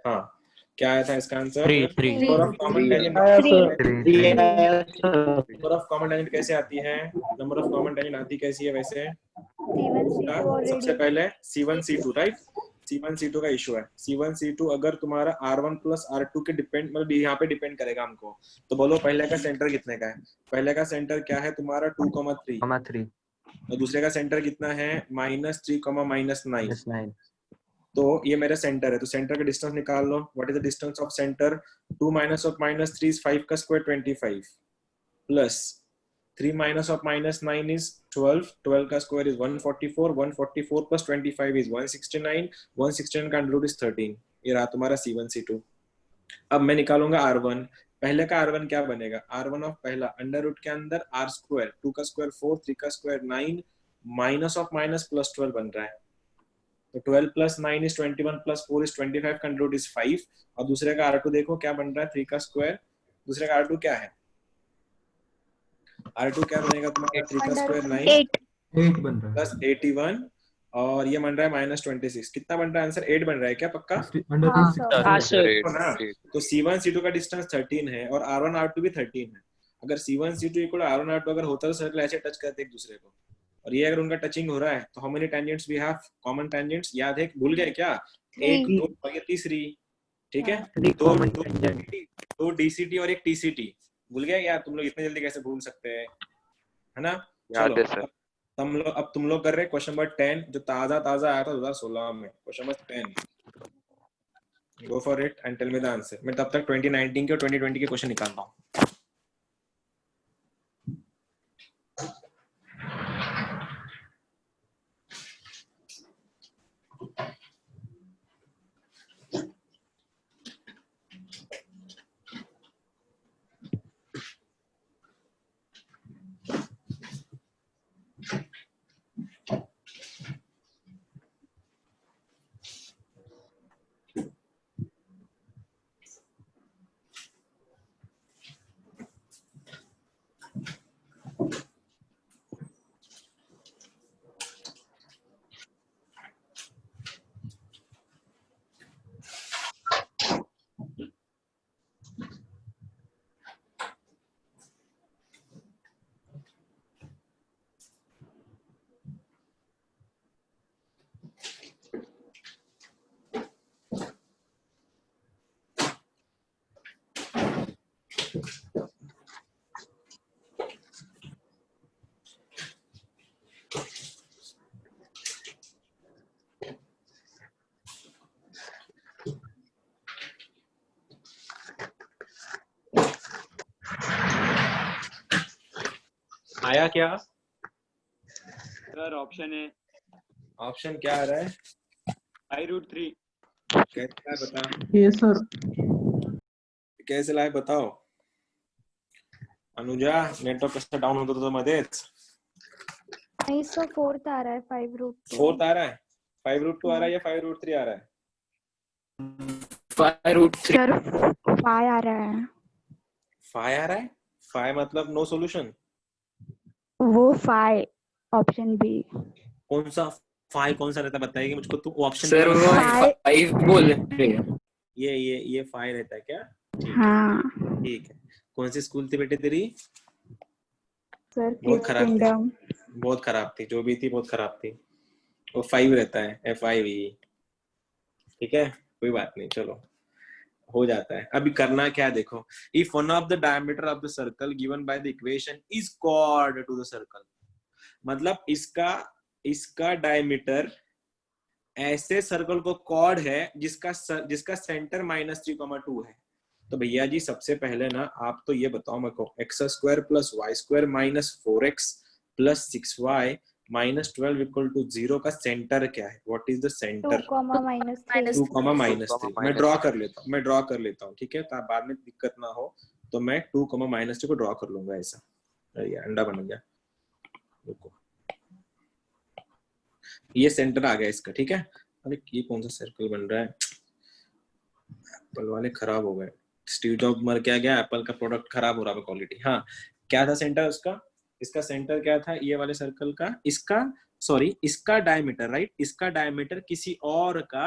हाँ, क्या आया था इसका answer? 3 number of common tangent. Number of common tangent कैसे आती है? नंबर ऑफ कॉमन टेंजेंट आती कैसी है वैसे? C1 C2 already. सबसे पहले C1 C2 right, C1 C2 का इशू है। C1 C2 अगर तुम्हारा R1 प्लस R2 के डिपेंड, मतलब यहाँ पे डिपेंड करेगा हमको, तो बोलो पहले का सेंटर कितने का है? पहले का सेंटर क्या है तुम्हारा? 2,3 और दूसरे का सेंटर कितना है? -3, -9। तो ये मेरा सेंटर है, तो सेंटर का डिस्टेंस निकाल लो। What is the distance of centre? 2 minus of -3 is 5 का square 25 plus 3 minus of -9 is 12, 12 का स्क्वायर इज 144, 144 प्लस 25 इज 169, 169 का अंडर रूट इज 13। ये रहा तुम्हारा C1 C2। अब मैं निकालूंगा R1। पहले का R1 क्या बनेगा? R1 ऑफ पहला अंडर रूट के अंदर R स्क्वायर, 2 का स्क्वायर 4, 3 का square 9, minus of minus plus 12 बन रहा है। तो 12 प्लस 9 इज 21 प्लस 4 इज 25 का अंडर रूट इज 5। और दूसरे का R2 देखो क्या बन रहा है? 3 का स्क्वायर, दूसरे का R2 क्या है? R2 क्या बनेगा तुम्हारा? 3 का स्क्वायर 9 8 बन रहा है प्लस 81 और ये बन रहा है -26। कितना बन रहा है आंसर? 8 बन रहा है क्या पक्का? हाँ सर। ना? तो C1 C2 का डिस्टेंस 13 है और R1 R2 भी 13 है। अगर C1 C2 equal R1 R2 अगर होता तो सर्कल ऐसे टच करते एक दूसरे को, और ये अगर उनका टचिंग हो रहा है तो how many tangents we have? Common tangents याद है? भूल गए क्या? 1 2 और ये तीसरी, ठीक है? दो DCT और एक TCT। भूल गए यार? तुम लोग इतने जल्दी कैसे भूल सकते हैं, है ना? चलो अब तुम लोग कर रहे क्वेश्चन नंबर 10 जो ताजा आया था 2016 में। Question number 10, go for it and tell me the answer. मैं तब तक 2019 के और 2020 के क्वेश्चन निकालता हूँ। आया क्या सर? ऑप्शन है। ऑप्शन क्या आ रहा है? I√3। कैसे लाए बता? ये सर कैसे लाए बताओ अनुजा? नेटवर्क कसं डाउन होत होतं मध्येच? नहीं सर, 4th आ रहा है 5√2। 4th आ रहा है? 5√2 आ रहा है या 5√3 आ रहा है? 5√3 सर 5 आ रहा है। 5 आ रहा है? 5 मतलब नो सॉल्यूशन? वो 5 ऑप्शन बी। कौन सा 5 कौन सा रहता है बताइए मुझको। तुम ऑप्शन सर वो 5 बोल रहे हैं। ये 5 रहता है क्या? हाँ ठीक है। कौन सी स्कूल थी बेटे तेरी? सर, बहुत खराब थी, किंगडम। बहुत खराब थी, जो भी थी बहुत खराब थी। वो 5 रहता है, FIVE। ठीक है, कोई बात नहीं, चलो हो जाता है। अभी करना क्या देखो, if one of the diameter of the circle given by the equation is chord to the circle, मतलब इसका डायमीटर ऐसे सर्कल को कॉर्ड है जिसका सेंटर -3,2 है। तो भैया जी सबसे पहले ना आप तो ये बताओ मेरे को, x² plus y² minus 4x plus 6y minus 12 equal to 0 का सेंटर क्या है? What is the centre? 2, -3। 2, -3। मैं ड्रॉ कर लेता हूँ, ठीक है, तो बाद में दिक्कत ना हो तो मैं 2, -3 को ड्रॉ कर लूंगा ऐसा। अरे अंडा बन गया, रुको, ये सेंटर आ गया इसका, ठीक है। अरे ये कौन सा सर्कल बन रहा है? एप्पल वाले खराब हो गए, स्टीव जॉब मर क्या गया, एप्पल का प्रोडक्ट खराब हो रहा है क्वालिटी। हाँ, क्या था सेंटर उसका? इसका सेंटर क्या था ये वाले सर्कल का? इसका डायमीटर, राइट, इसका डायमीटर किसी और का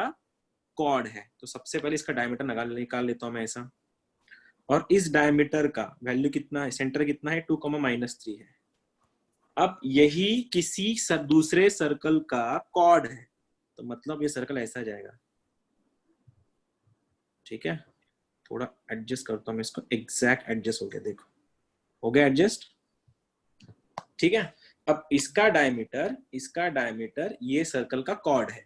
कॉर्ड है, तो सबसे पहले इसका डायमीटर निकाल लेता हूं मैं ऐसा, और इस डायमीटर का वैल्यू कितना है, सेंटर कितना है 2, -3 है। अब यही किसी दूसरे सर्कल का कॉर्ड है, तो मतलब ये सर्कल ऐसा जाएगा, ठीक है। थोड़ा एडजस्ट करता हूं मैं इसको, एग्जैक्ट एडजस्ट हो गया, देखो हो गया एडजस्ट, ठीक है। अब इसका डायमीटर ये सर्कल का कॉर्ड है,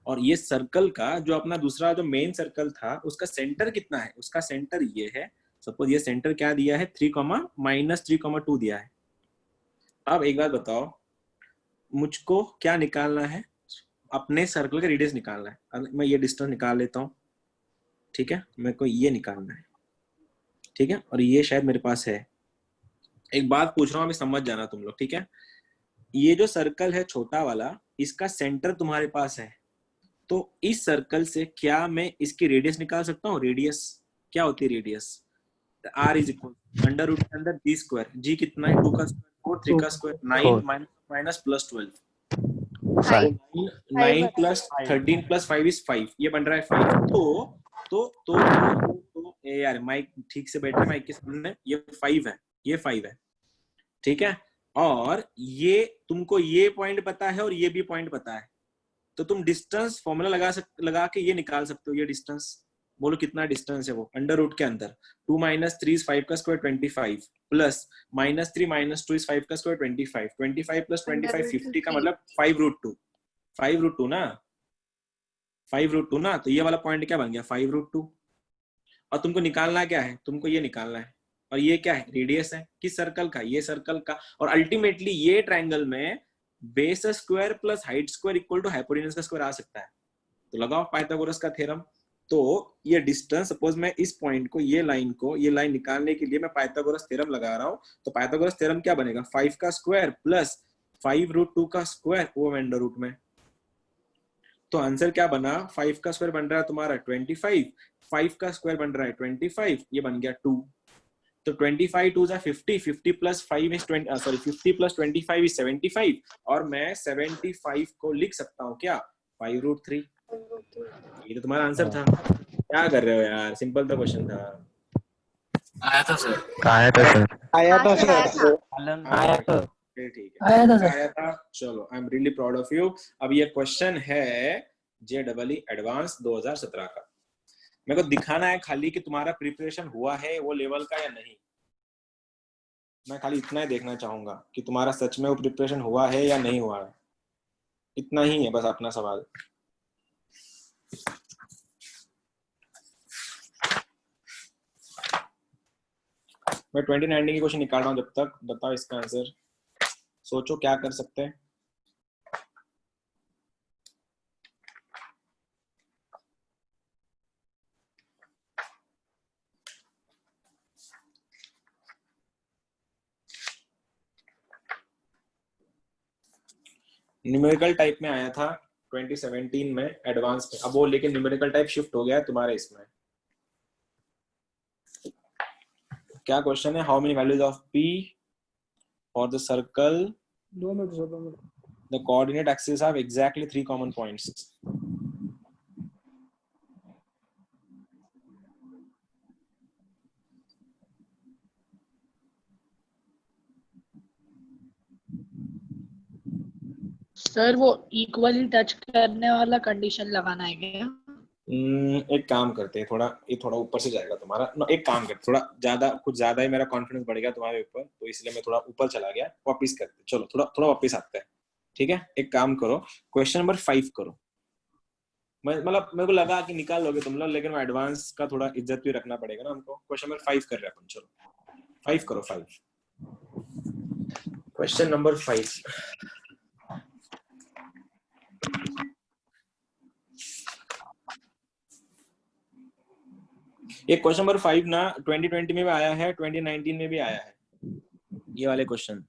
और ये सर्कल का जो अपना दूसरा जो मेन सर्कल था उसका सेंटर कितना है, उसका सेंटर ये है, सपोज ये सेंटर क्या दिया है 3, -3,2 दिया है। अब एक बात बताओ, मुझको क्या निकालना है, अपने सर्कल का रेडियस निकालना है। मैं ये डिस्टेंस निकाल लेता हूँ, ठीक है, मेरे को ये निकालना है, ठीक है, और ये शायद मेरे पास है। एक बात पूछ रहा हूँ, अभी समझ जाना तुम लोग, ठीक है। ये जो सर्कल है छोटा वाला, इसका सेंटर तुम्हारे पास है, तो इस सर्कल से क्या मैं इसकी रेडियस निकाल सकता हूँ। रेडियस क्या होती है, radius r is equal under root के अंदर d स्क्वायर, g कितना है 2 का स्क्वायर 4, 3 का square 9 minus plus 12, five 9 plus 13 plus 5 is 5, ये बन रहा है 5। तो यार माइक ठीक से बैठ रहा है माइक के सामने, ये 5 है, ये 5 है, ठीक है। और ये तुमको ये पॉइंट पता है और ये भी पॉइंट पता है, तो तुम डिस्टेंस फॉर्मूला लगा के ये निकाल सकते हो। ये डिस्टेंस बोलो कितना डिस्टेंस है, वो अंडर रूट के अंदर 2 - 3 5 का स्क्वायर 25 प्लस -3 - 2 इज 5 का स्क्वायर 25, 25 प्लस 25 50 का मतलब 5√2, 5√2 ना, 5√2 ना, तो ये वाला पॉइंट क्या बन गया 5√2। और तुमको निकालना क्या है, तुमको ये निकालना है, और ये क्या है रेडियस है किस सर्कल का, ये सर्कल का। और अल्टीमेटली ये ट्रायंगल में base square plus height square equal to hypotenuse का स्क्वायर आ सकता है, तो लगाओ पाइथागोरस का थ्योरम। तो ये डिस्टेंस, सपोज मैं इस पॉइंट को ये लाइन निकालने के लिए मैं पाइथागोरस थ्योरम लगा रहा हूं, तो पाइथागोरस थ्योरम क्या बनेगा 5 का स्क्वायर प्लस 5√2 का स्क्वायर वो अंडर रूट में। तो आंसर क्या बना, 5 का स्क्वायर बन रहा है तुम्हारा 25, 5 का स्क्वायर बन रहा है 25, ये बन गया 2। तो 25 2 50, 50 प्लस 5 इज 50 प्लस 25 इज 75, और मैं 75 को लिख सकता हूँ क्या 5√3। ये तो तुम्हारा आंसर था। क्या कर रहे हो यार, सिंपल तो क्वेश्चन था। आया था सर। आया था सर। आया था आया था। ठीक है, आया था। चलो, I am really proud of you. अब ये क्वेश्चन है JEE एडवांस 2017 का। मेरे को दिखाना है खाली कि तुम्हारा प्रिपरेशन हुआ है वो लेवल का या नहीं। मैं खाली इतना ही देखना चाहूंगा कि तुम्हारा सच में वो प्रिपरेशन हुआ है या नहीं हुआ है, इतना ही है बस अपना सवाल। मैं 2019 की क्वेश्चन निकाल रहा हूँ, जब तक बताओ इसका आंसर, सोचो क्या कर सकते हैं। न्यूमेरिकल टाइप में आया था 2017 में एडवांस में, अब वो लेकिन न्यूमेरिकल टाइप शिफ्ट हो गया है तुम्हारे इसमें। क्या क्वेश्चन है, how many values of p for the circle the coordinate axis have exactly 3 common points. Sir वो इक्वली टच करने वाला कंडीशन लगाना है क्या? एक काम करते हैं, ये थोड़ा ऊपर से जाएगा तुम्हारा। एक काम करते, थोड़ा ज्यादा कुछ ज्यादा ही मेरा कॉन्फिडेंस बढ़ गया तुम्हारे ऊपर, तो इसलिए मैं थोड़ा ऊपर चला गया। वापिस करते, चलो थोड़ा वापिस आते हैं, ठीक है। एक काम करो, क्वेश्चन नंबर 5 करो। मतलब मेरे को लगा कि निकाल लोगे तुम लोग, लेकिन वो एडवांस का थोड़ा इज्जत भी रखना पड़ेगा ना हमको। क्वेश्चन नंबर 5 कर रहे हैं अपन, चलो 5 करो। 5 क्वेश्चन नंबर 5। ये क्वेश्चन नंबर 5 ना 2020 में भी आया है, 2019 में भी आया है, ये वाले क्वेश्चन।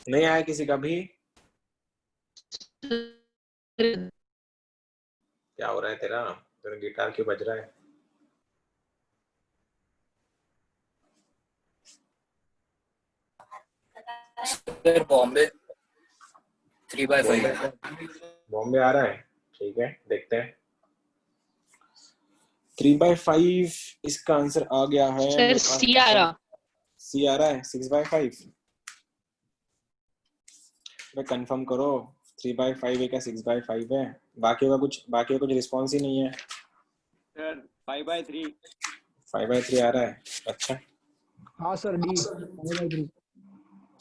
नहीं आया किसी का भी? क्या हो रहा है तेरा गिटार क्यों बज रहा है? सर बॉम्बे 3/5। बॉम्बे आ रहा है, ठीक है देखते हैं। 3/5 इसका आंसर आ गया है सर मेरे पास। सी आ रहा। सी आ रहा है 6/5। मैं कंफर्म करो 3/5 है क्या 6/5 है? बाकी का कुछ रिस्पॉन्स ही नहीं है। सर 5/3। 5/3 आ रहा है, अच्छा। हाँ सर डी 5/3।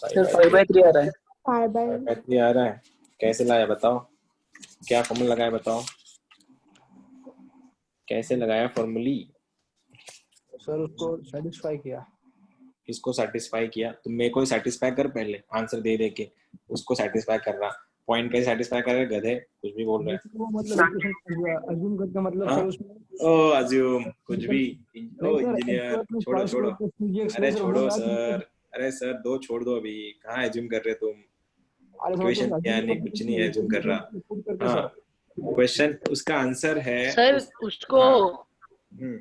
सर 5/3 आ रहा है। 5/3 आ रहा है। कैसे लाया बताओ, क्या फॉर्मूला लगाया बताओ, कैसे लगाया फॉर्मूली? सर उसको सेटिस्फाई किया। किसको सेटिस्फाई किया? तुम मेरे को सेटिस्फाई कर, पहले आंसर दे के उसको सेटिस्फाई कर रहा। पॉइंट कैसे सेटिस्फाई कर रहे? गधे कुछ भी बोल रहे हैं। वो मतलब इक्वेशन अज्यूम करके मतलब हाँ? सर उसमें ओ अज्यूम कुछ भी। ओ नहीं सर इंजीनियर अपने छोड़ो फर्स्ट छोड़ो, वर्ड पे अरे सर छोड़ो बोला कि सर, अरे सर दो छोड़ दो अभी। कहाँ एज्यूम कर रहे तुम? अरे सर इक्वेशन मतलब क्या नहीं, कुछ नहीं एज्यूम कर रहा। पुट करके हाँ सर क्वेश्चन उसका आंसर है सर उसको हाँ,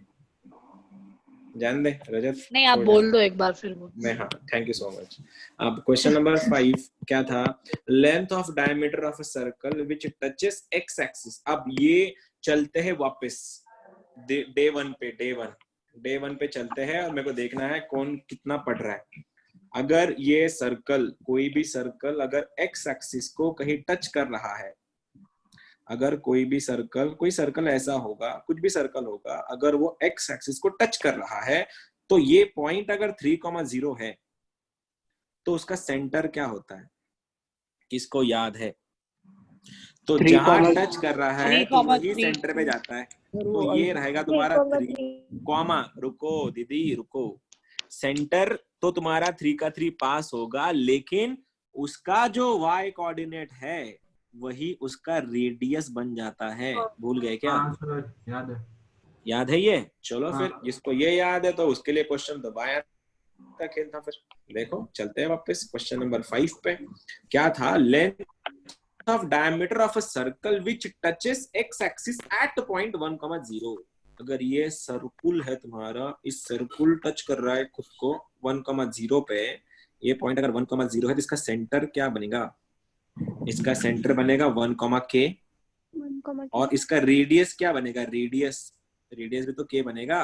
जान दे रजत, नहीं, आप छोड़ बोल दो एक बार फिर वो। मैं। हाँ थैंक यू सो मच। अब क्वेश्चन नंबर 5 क्या था? Length of diameter of a circle which touches x axis. अब ये चलते हैं वापस डे वन पे चलते हैं और मेरे को देखना है कौन कितना पढ़ रहा है। अगर ये सर्कल, कोई भी सर्कल अगर एक्स एक्सिस को कहीं टच कर रहा है, अगर कोई सर्कल ऐसा होगा, कुछ भी सर्कल होगा, अगर वो एक्स एक्सिस को टच कर रहा है तो ये पॉइंट अगर 3,0 है तो उसका सेंटर क्या होता है? किसको याद है? तो जहां टच कर रहा है तो वही 3,3 सेंटर पे जाता है। सर तो वो ये रहेगा तुम्हारा 3, कॉमा, रुको दीदी रुको। सेंटर तो तुम्हारा 3 का 3 पास होगा, लेकिन उसका जो y कोऑर्डिनेट है वही उसका रेडियस बन जाता है। भूल गए क्या? हाँ सर याद है। याद है ये? चलो हाँ। फिर जिसको ये याद है तो उसके लिए क्वेश्चन दबाया का खेल था। फिर देखो चलते हैं वापस क्वेश्चन नंबर 5 पे। क्या था? Length of diameter of a circle which touches x axis at point 1,0। अगर ये सर्कुल है तुम्हारा, इस सर्कुल टच कर रहा है खुद को 1,0 पे, ये पॉइंट अगर 1,0 है तो इसका सेंटर क्या बनेगा? इसका सेंटर बनेगा 1,k और इसका रेडियस क्या बनेगा? रेडियस भी तो k बनेगा।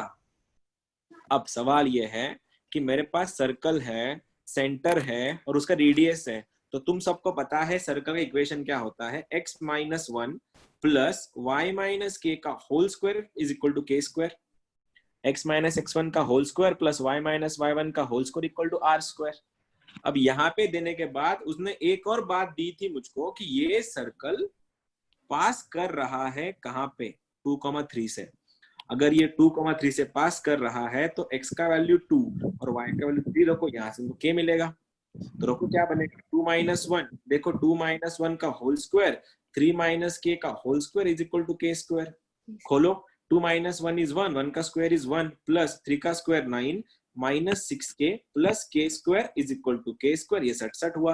अब सवाल ये है कि मेरे पास सर्कल है, सेंटर है और उसका रेडियस है। तो तुम सबको पता है सर्कल का इक्वेशन क्या होता है? x - 1 प्लस y - k का whole square is equal to k square. x - x1 का whole square plus y - y1 का whole square equal to r square. अब यहाँ पे देने के बाद उसने एक और बात दी थी मुझको कि ये सर्कल पास कर रहा है कहाँ पे? 2,3 से। अगर ये 2,3 से पास कर रहा है तो x का वैल्यू 2 और y का वैल्यू 3 रखो, यहाँ से k मिलेगा। तो रखो क्या बनेगा? 2 - 1, देखो 2 - 1 का होल स्क्वायर 3 - k का whole square is equal to k square. खोलो, 2 - 1 इज 1, 1 का स्क्वायर इज 1 प्लस 3 का square 9 minus 6k plus k square is equal to k square. ये 67 हुआ।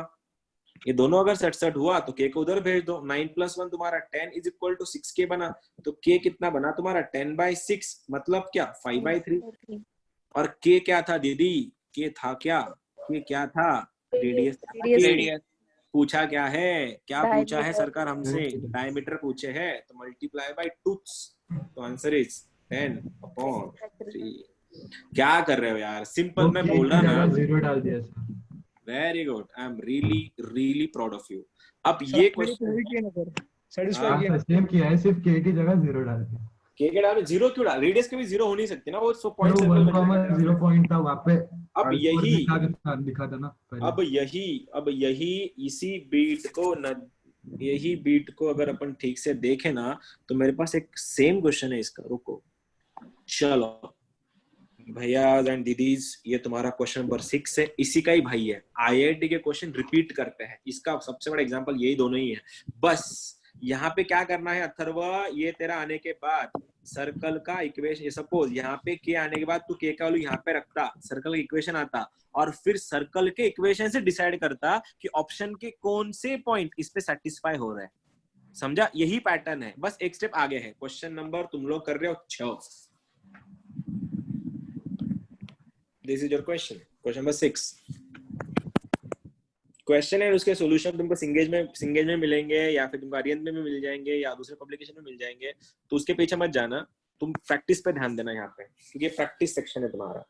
ये दोनों अगर 67 हुआ तो k को उधर भेज दो। 9 + 1 तुम्हारा 10 इज इक्वल टू 6k बना। तो k कितना बना तुम्हारा? 10/6 मतलब क्या? 5/3। और k क्या था दीदी? k था क्या? k क्या था? रेडियस। पूछा क्या है? क्या पूछा है सरकार हमसे? डायमीटर पूछे है, तो मल्टीप्लाई बाय 2। तो आंसर इज 10/3। क्या कर रहे हो यार? सिंपल मैं बोल रहा ना। 0 डाल दिया sir. Very good, I am really proud of you. अब ये क्वेश्चन सेटिस्फाई किया। सेम किया है, सिर्फ के की जगह 0 डाल दिया। के डाल 0 क्यों डाल? रेडियस के भी 0 हो नहीं सकती ना, वो पॉइंट वो सर्कल 1,0 पॉइंट था वहाँ पे। अब यही दिखा था ना पहले। अब यही इसी बीट को न, यही बीट को अगर अपन ठीक से देखें ना तो मेरे पास एक सेम क्वेश्चन है इसका। रुको चलो भैया एंड दीदीज, ये तुम्हारा क्वेश्चन नंबर 6 है, इसी का ही भाई है। आईआईटी के क्वेश्चन रिपीट करते हैं, इसका सबसे बड़ा एग्जांपल यही दोनों ही है। बस यहाँ पे क्या करना है अथर्वा, ये तेरा आने के बाद सर्कल का इक्वेशन, सपोज यहाँ पे के आने के बाद तू के का वैल्यू यहाँ पे रखता, सर्कल का इक्वेशन आता और फिर सर्कल के इक्वेशन से डिसाइड करता कि ऑप्शन के कौन से पॉइंट इस पे सेटिस्फाई हो रहे हैं। समझा? यही पैटर्न है, बस एक स्टेप आगे है। क्वेश्चन नंबर तुम लोग कर रहे हो 6। This is your question, question number 6 question है। उसके सॉल्यूशन तुमको सिंगेज में मिलेंगे या फिर तुमको आर्यन में भी मिल जाएंगे या दूसरे पब्लिकेशन में मिल जाएंगे, तो उसके पीछे मत जाना, तुम प्रैक्टिस पे ध्यान देना यहाँ पे, क्योंकि प्रैक्टिस सेक्शन है तुम्हारा।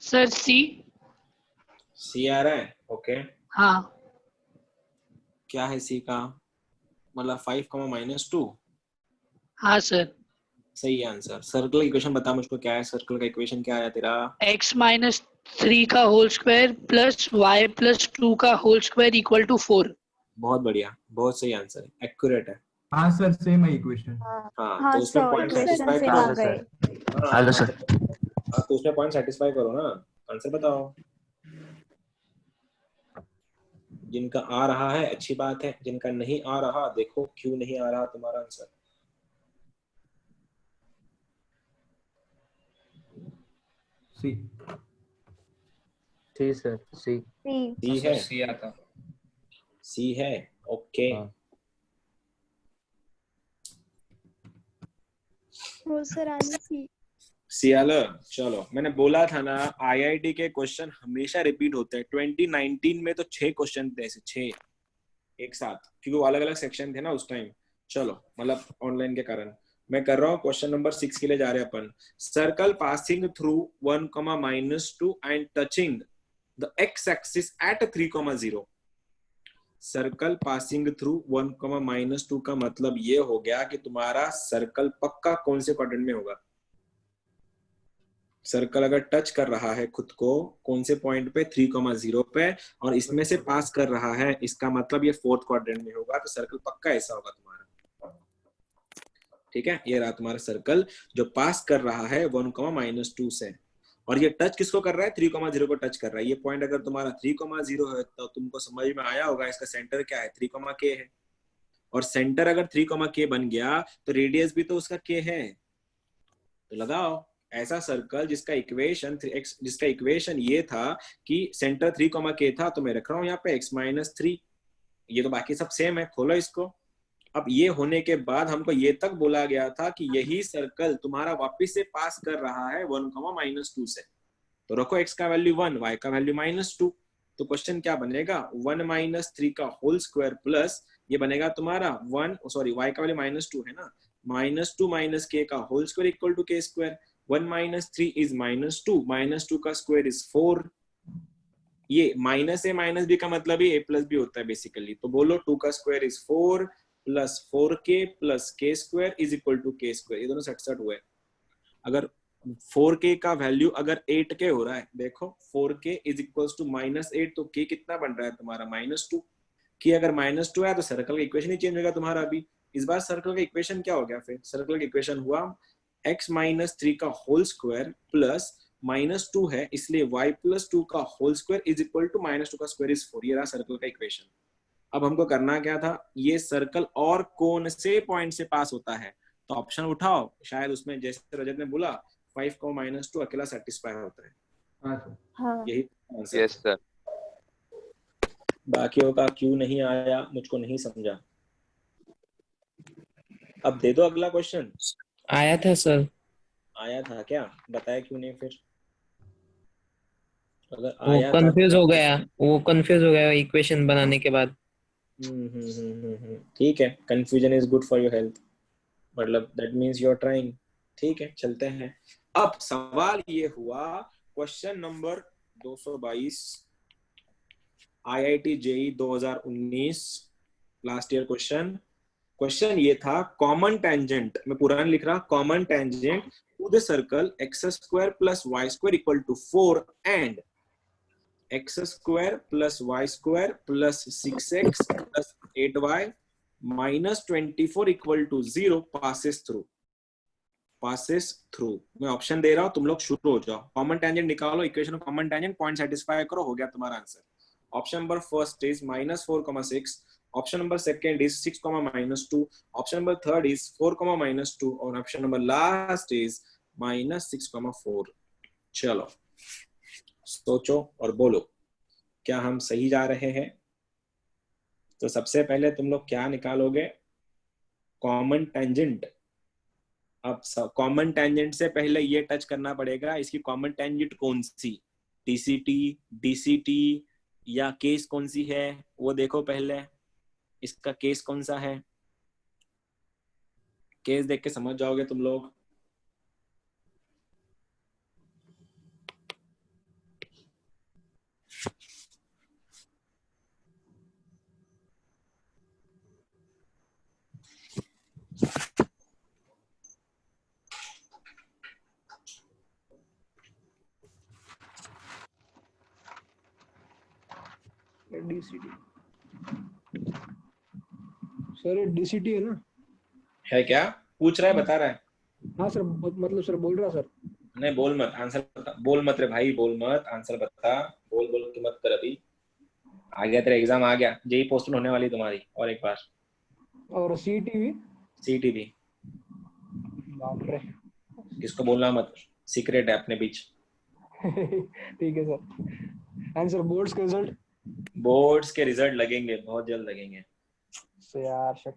सर सी। सी आ रहा है? ओके हाँ क्या है सी का मतलब 5, -2। हाँ सर। सही आंसर। सर्कल इक्वेशन बता मुझको, क्या है सर्कल का इक्वेशन, क्या आया तेरा? x-3 का होल स्क्वायर प्लस y+2 का होल स्क्वायर इक्वल टू 4। बहुत बढ़िया, बहुत सही आंसर है, एक्यूरेट है। हाँ सर सेम है इक्वेशन। हाँ हाँ तो उसमें सर, पॉइंट इक्वेशन सेटिस्फाई से करो। आ गए। Hello sir. हाँ तो उसमें पॉइंट सेटिस्फाई करो ना, आंसर बताओ। जिनका आ रहा है अच्छी बात है, जिनका नहीं आ रहा देखो क्यों नहीं आ रहा तुम्हारा आंसर। सी। सी सर सी। सी है? सी आता। सी है, ओके। हाँ। वो सर आनी सी। सियाला, चलो मैंने बोला था ना आईआईटी के क्वेश्चन हमेशा रिपीट होते हैं। 2019 में तो 6 क्वेश्चन थे ऐसे, 6 एक साथ, क्योंकि वो अलग अलग सेक्शन थे ना उस टाइम। चलो मतलब ऑनलाइन के कारण मैं कर रहा हूँ। क्वेश्चन नंबर 6 के लिए जा रहे हैं अपन। Circle passing through 1, -2 and touching the x axis at 3, 0। Circle passing through 1, -2 का मतलब ये हो गया कि तुम्हारा सर्कल पक्का कौन से क्वाड्रेंट में होगा। सर्कल अगर टच कर रहा है खुद को कौन से पॉइंट पे, 3, 0 पे, और इसमें से पास कर रहा है, इसका मतलब ये 4th क्वाड्रेंट में होगा। तो सर्कल पक्का ऐसा होगा तुम्हारा। ठीक है, ये रहा तुम्हारा सर्कल जो पास कर रहा है 1, -2 से, और ये टच किसको कर रहा है? 3, 0 को टच कर रहा है। ये पॉइंट अगर तुम्हारा 3, 0 है तो तुमको समझ में आया होगा इसका सेंटर क्या है, 3, K है। और सेंटर अगर 3, K बन गया तो रेडियस भी तो उसका K है। तो लगाओ ऐसा सर्कल जिसका इक्वेशन ये था कि सेंटर 3, K था, तो मैं रख रहा हूं यहाँ पे x-3। ये तो बाकी सब सेम है, खोलो इसको। अब ये होने के बाद हमको ये तक बोला गया था कि यही सर्कल तुम्हारा वापस से पास कर रहा है 1, -2 से। तो रखो x का वैल्यू 1, y का वैल्यू -2। तो क्वेश्चन क्या बनेगा? 1 - 3 का होल स्क्वायर प्लस ये बनेगा तुम्हारा y का वैल्यू -2 है ना, -2 - k का whole square equal to k square. 1 - 3 is -2, -2 का स्क्वायर इज 4। ये माइनस -b का मतलब ही a+b होता है बेसिकली। तो बोलो 2 का square is 4 plus 4k plus k square is equal to k square. ये दोनों 60 हुए। अगर 4k का वैल्यू अगर 8k हो रहा है, देखो 4k इज इक्वल टू -8, तो k कितना बन रहा है तुम्हारा? -2। कि अगर -2 है तो सर्कल का इक्वेशन ही चेंज होगा तुम्हारा। अभी इस बार सर्कल का इक्वेशन क्या हो गया? फिर सर्कल का इक्वेशन हुआ x-3 का होल स्क्वायर प्लस -2 है इसलिए y+2 का whole square is equal to -2 का स्क्वायर इज 4। ये रहा सर्कल का इक्वेशन। अब हमको करना क्या था? ये सर्कल और कौन से पॉइंट से पास होता है? तो ऑप्शन उठाओ, शायद उसमें जैसे रजत ने बोला 5 को -2 अकेला सेटिस्फाई होता है। हाँ सर। हाँ यही आंसर। Yes sir. बाकियों का क्यों नहीं आया मुझको नहीं समझा। अब दे दो अगला क्वेश्चन। आया था सर। आया था क्या? बताया क्यों नहीं फिर? अगर वो आया था कंफ्यूज हो गया इक्वेशन बनाने के बाद। ठीक है, confusion is good for your health, मतलब that means you are trying. ठीक है, चलते हैं। अब सवाल ये हुआ, question number 222, IIT JEE 2019 last year question ये था, कॉमन टेंजेंट, मैं पूरा नहीं लिख रहा, common tangent to the circle x² plus y² equal to 4 and x² plus y² plus 6x plus 8y minus 24 equal to 0 passes through. मैं option दे रहा हूं, तुम लोग शुरू हो जाओ, कॉमन टेंजेंट निकालो, equation common tangent, point satisfy करो, हो गया तुम्हारा answer. Option number first is -4,6, option number second is 6,-2, option number third is 4,-2 और ऑप्शन नंबर लास्ट इज -6,4। चलो सोचो और बोलो, क्या हम सही जा रहे हैं? तो सबसे पहले तुम लोग क्या निकालोगे? Common tangent. अब कॉमन टेंजेंट से पहले ये टच करना पड़ेगा, इसकी कॉमन टेंजेंट कौन सी, TCT, DCT या केस कौन सी है, वो देखो पहले, इसका केस कौन सा है, केस देख के समझ जाओगे तुम लोग। DCT सर, ये DCT है ना? है क्या पूछ रहा है, बता रहा है? हाँ सर, मतलब सर बोल रहा सर। नहीं बोल मत, आंसर बता, बोल मत रे भाई, बोल मत, आंसर बता, बोल बोल के मत कर। अभी आ गया तेरा एग्जाम, आ गया, जेई पोस्टपोन होने वाली तुम्हारी और एक बार, और CET भी? CET भी। बाप रे। किसको बोलना मत, सीक्रेट है अपने बीच। ठीक है सर। एंड सर बोर्ड्स के रिजल्ट? बोर्ड्स के रिजल्ट लगेंगे, बहुत जल्द लगेंगे। सो यार शक।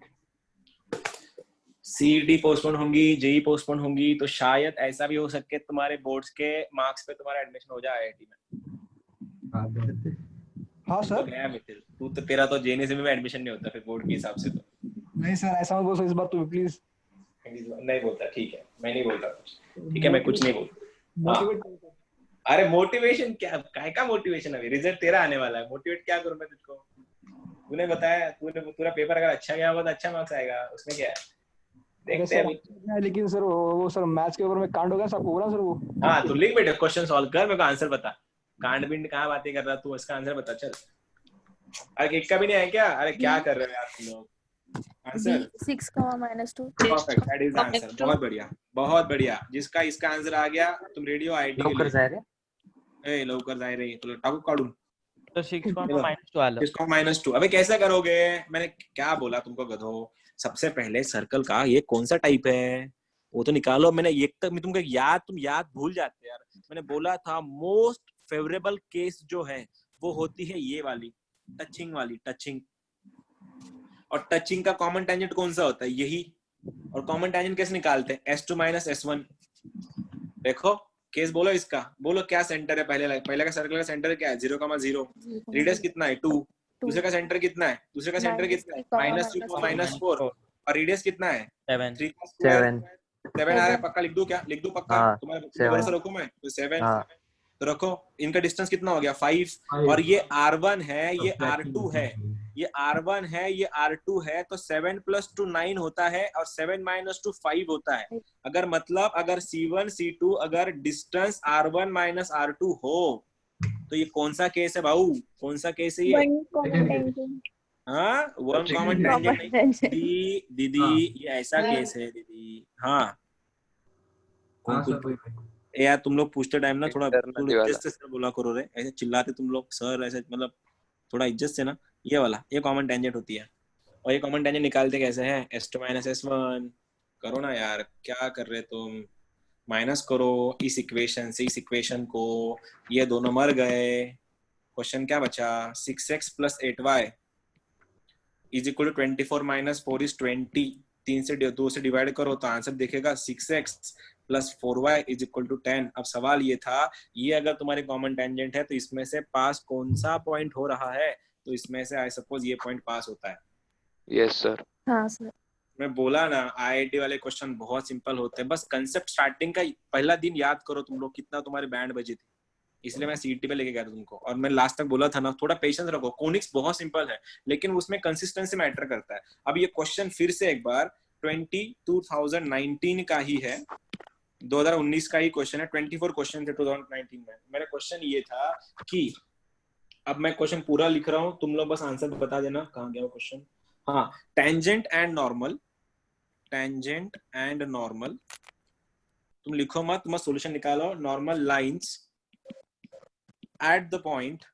CET पोस्टपोन होंगी, जेई पोस्टपोन होंगी, तो शायद ऐसा भी हो सके तुम्हारे बोर्ड्स के मार्क्स पे तुम्हारा एडमिशन हो जाए IIT में। हाँ तो सर। गया मिथिल, तू तो, तेरा तो JNS में एडमिशन नहीं होता फिर बोर्ड के हिसाब से। तो नहीं सर, ऐसा मत बोलो इस बार तो प्लीज। नहीं बोलता, ठीक है, मैं नहीं बोलता कुछ, ठीक है, मैं कुछ नहीं बोलता। मोटिवेट। अरे मोटिवेशन क्या, काय का मोटिवेशन, अभी रिजल्ट तेरा आने वाला है, मोटिवेट क्या करूं मैं तुझको? तूने बताया, पूरा पेपर अगर अच्छा गया होगा तो अच्छा मार्क्स आएगा, उसमें क्या है, देखते हैं अभी। लेकिन सर वो सर मैथ्स के ऊपर में कांड हो गया, सबको बोला सर वो। हाँ तो लिख बेटा, क्वेश्चन सॉल्व कर, मेरे को आंसर बता, कांड बिंड कहाँ बातें कर रहा तू, इसका आंसर बता चल। अरे एक का भी नहीं है क्या? अरे क्या कर रहे हो यार तुम लोग? Answer 6,-2। Perfect, that is answer, बहुत बढ़िया, बहुत बढ़िया। जिसका इसका आंसर आ गया, तुम रेडियो IIT के लिए ए लवकर जाए रे, तो टाकू काढून तो 6,-2 आलं। 6,-2 अबे कैसे करोगे? मैंने क्या बोला तुमको गधो? सबसे पहले सर्कल का ये कौन सा टाइप है वो तो निकालो। मैंने ये तक मैं तुमको तुम याद भूल जाते यार। मैंने बोला था मोस्ट फेवरेबल केस जो है वो होती है ये वाली, टचिंग वाली, टचिंग। और टचिंग का कॉमन टेंजेंट कौन सा होता है? यही। और कॉमन टेंजेंट कैसे निकालते हैं? S2 - S1। देखो केस बोलो इसका, बोलो क्या सेंटर है? पहले का सर्कल का सेंटर क्या है? 0,0। रेडियस कितना है? 2। दूसरे का सेंटर कितना है? दूसरे का सेंटर कितना है? -3, -4। और रेडियस कितना है? 7। 3 7 आ रहा है, पक्का लिख दूं क्या? लिख दूं पक्का? तुम्हारे भरोसा रखूं मैं? तो 7 तो रखो। इनका डिस्टेंस कितना हो गया? 5। और ये R1 है, ये R2 है, ये R1 है, ये R2 है, तो 7 + 2 9 होता है और 7 - 2 5 होता है। अगर मतलब अगर C1 C2 अगर डिस्टेंस R1 - R2 हो तो ये कौन सा केस है भाऊ? कौन सा केस है ये? हाँ, वन कॉमन टेंजेंट नहीं दीदी, ये ऐसा केस है दीदी। हाँ यार तुम लोग पूछते टाइम ना थोड़ा इज्जत से बोला करो रे, ऐसे चिल्लाते तुम लोग सर, ऐसे मतलब थोड़ा इज्जत से ना। ये वाला ये कॉमन टेंजेंट होती है। और ये कॉमन टेंजेंट निकालते कैसे हैं? S2 - S1 करो ना यार, क्या कर रहे तुम? माइनस करो इस इक्वेशन से इस इक्वेशन को, ये दोनों मर गए। क्वेश्चन क्या बचा? 6x + 8y = 24 - 4 = 20। 2 से डिवाइड करो तो आंसर दिखेगा 6x plus 4y is equal to 10। अब सवाल ये था, ये अगर तुम्हारे कॉमन टेंजेंट है तो इसमें से पास कौन सा पॉइंट हो रहा है? तो इसमें से आई सपोज ये पॉइंट पास होता है। Yes sir. हाँ सर। मैं बोला ना, आईआईटी वाले क्वेश्चन बहुत सिंपल होते हैं, बस कंसेप्ट स्टार्टिंग का पहला दिन याद करो तुम लोग, कितना तुम्हारे बैंड बजी थी। इसलिए मैं सीईटी पे लेके गया था तुमको, और मैं लास्ट तक बोला था ना, थोड़ा पेशेंस रखो। कोनिक्स बहुत सिंपल है, लेकिन उसमें कंसिस्टेंसी मैटर करता है। अब ये क्वेश्चन फिर से एक बार 2019 का ही है, 2019 का ही क्वेश्चन है। 24 क्वेश्चन थे 2019 में। मेरा क्वेश्चन ये था कि, अब मैं क्वेश्चन पूरा लिख रहा हूँ, तुम लोग बस आंसर बता देना कहाँ गया वो क्वेश्चन। हाँ, टेंजेंट एंड नॉर्मल, तुम लिखो मत, तुम सॉल्यूशन निकालो। Normal lines at the point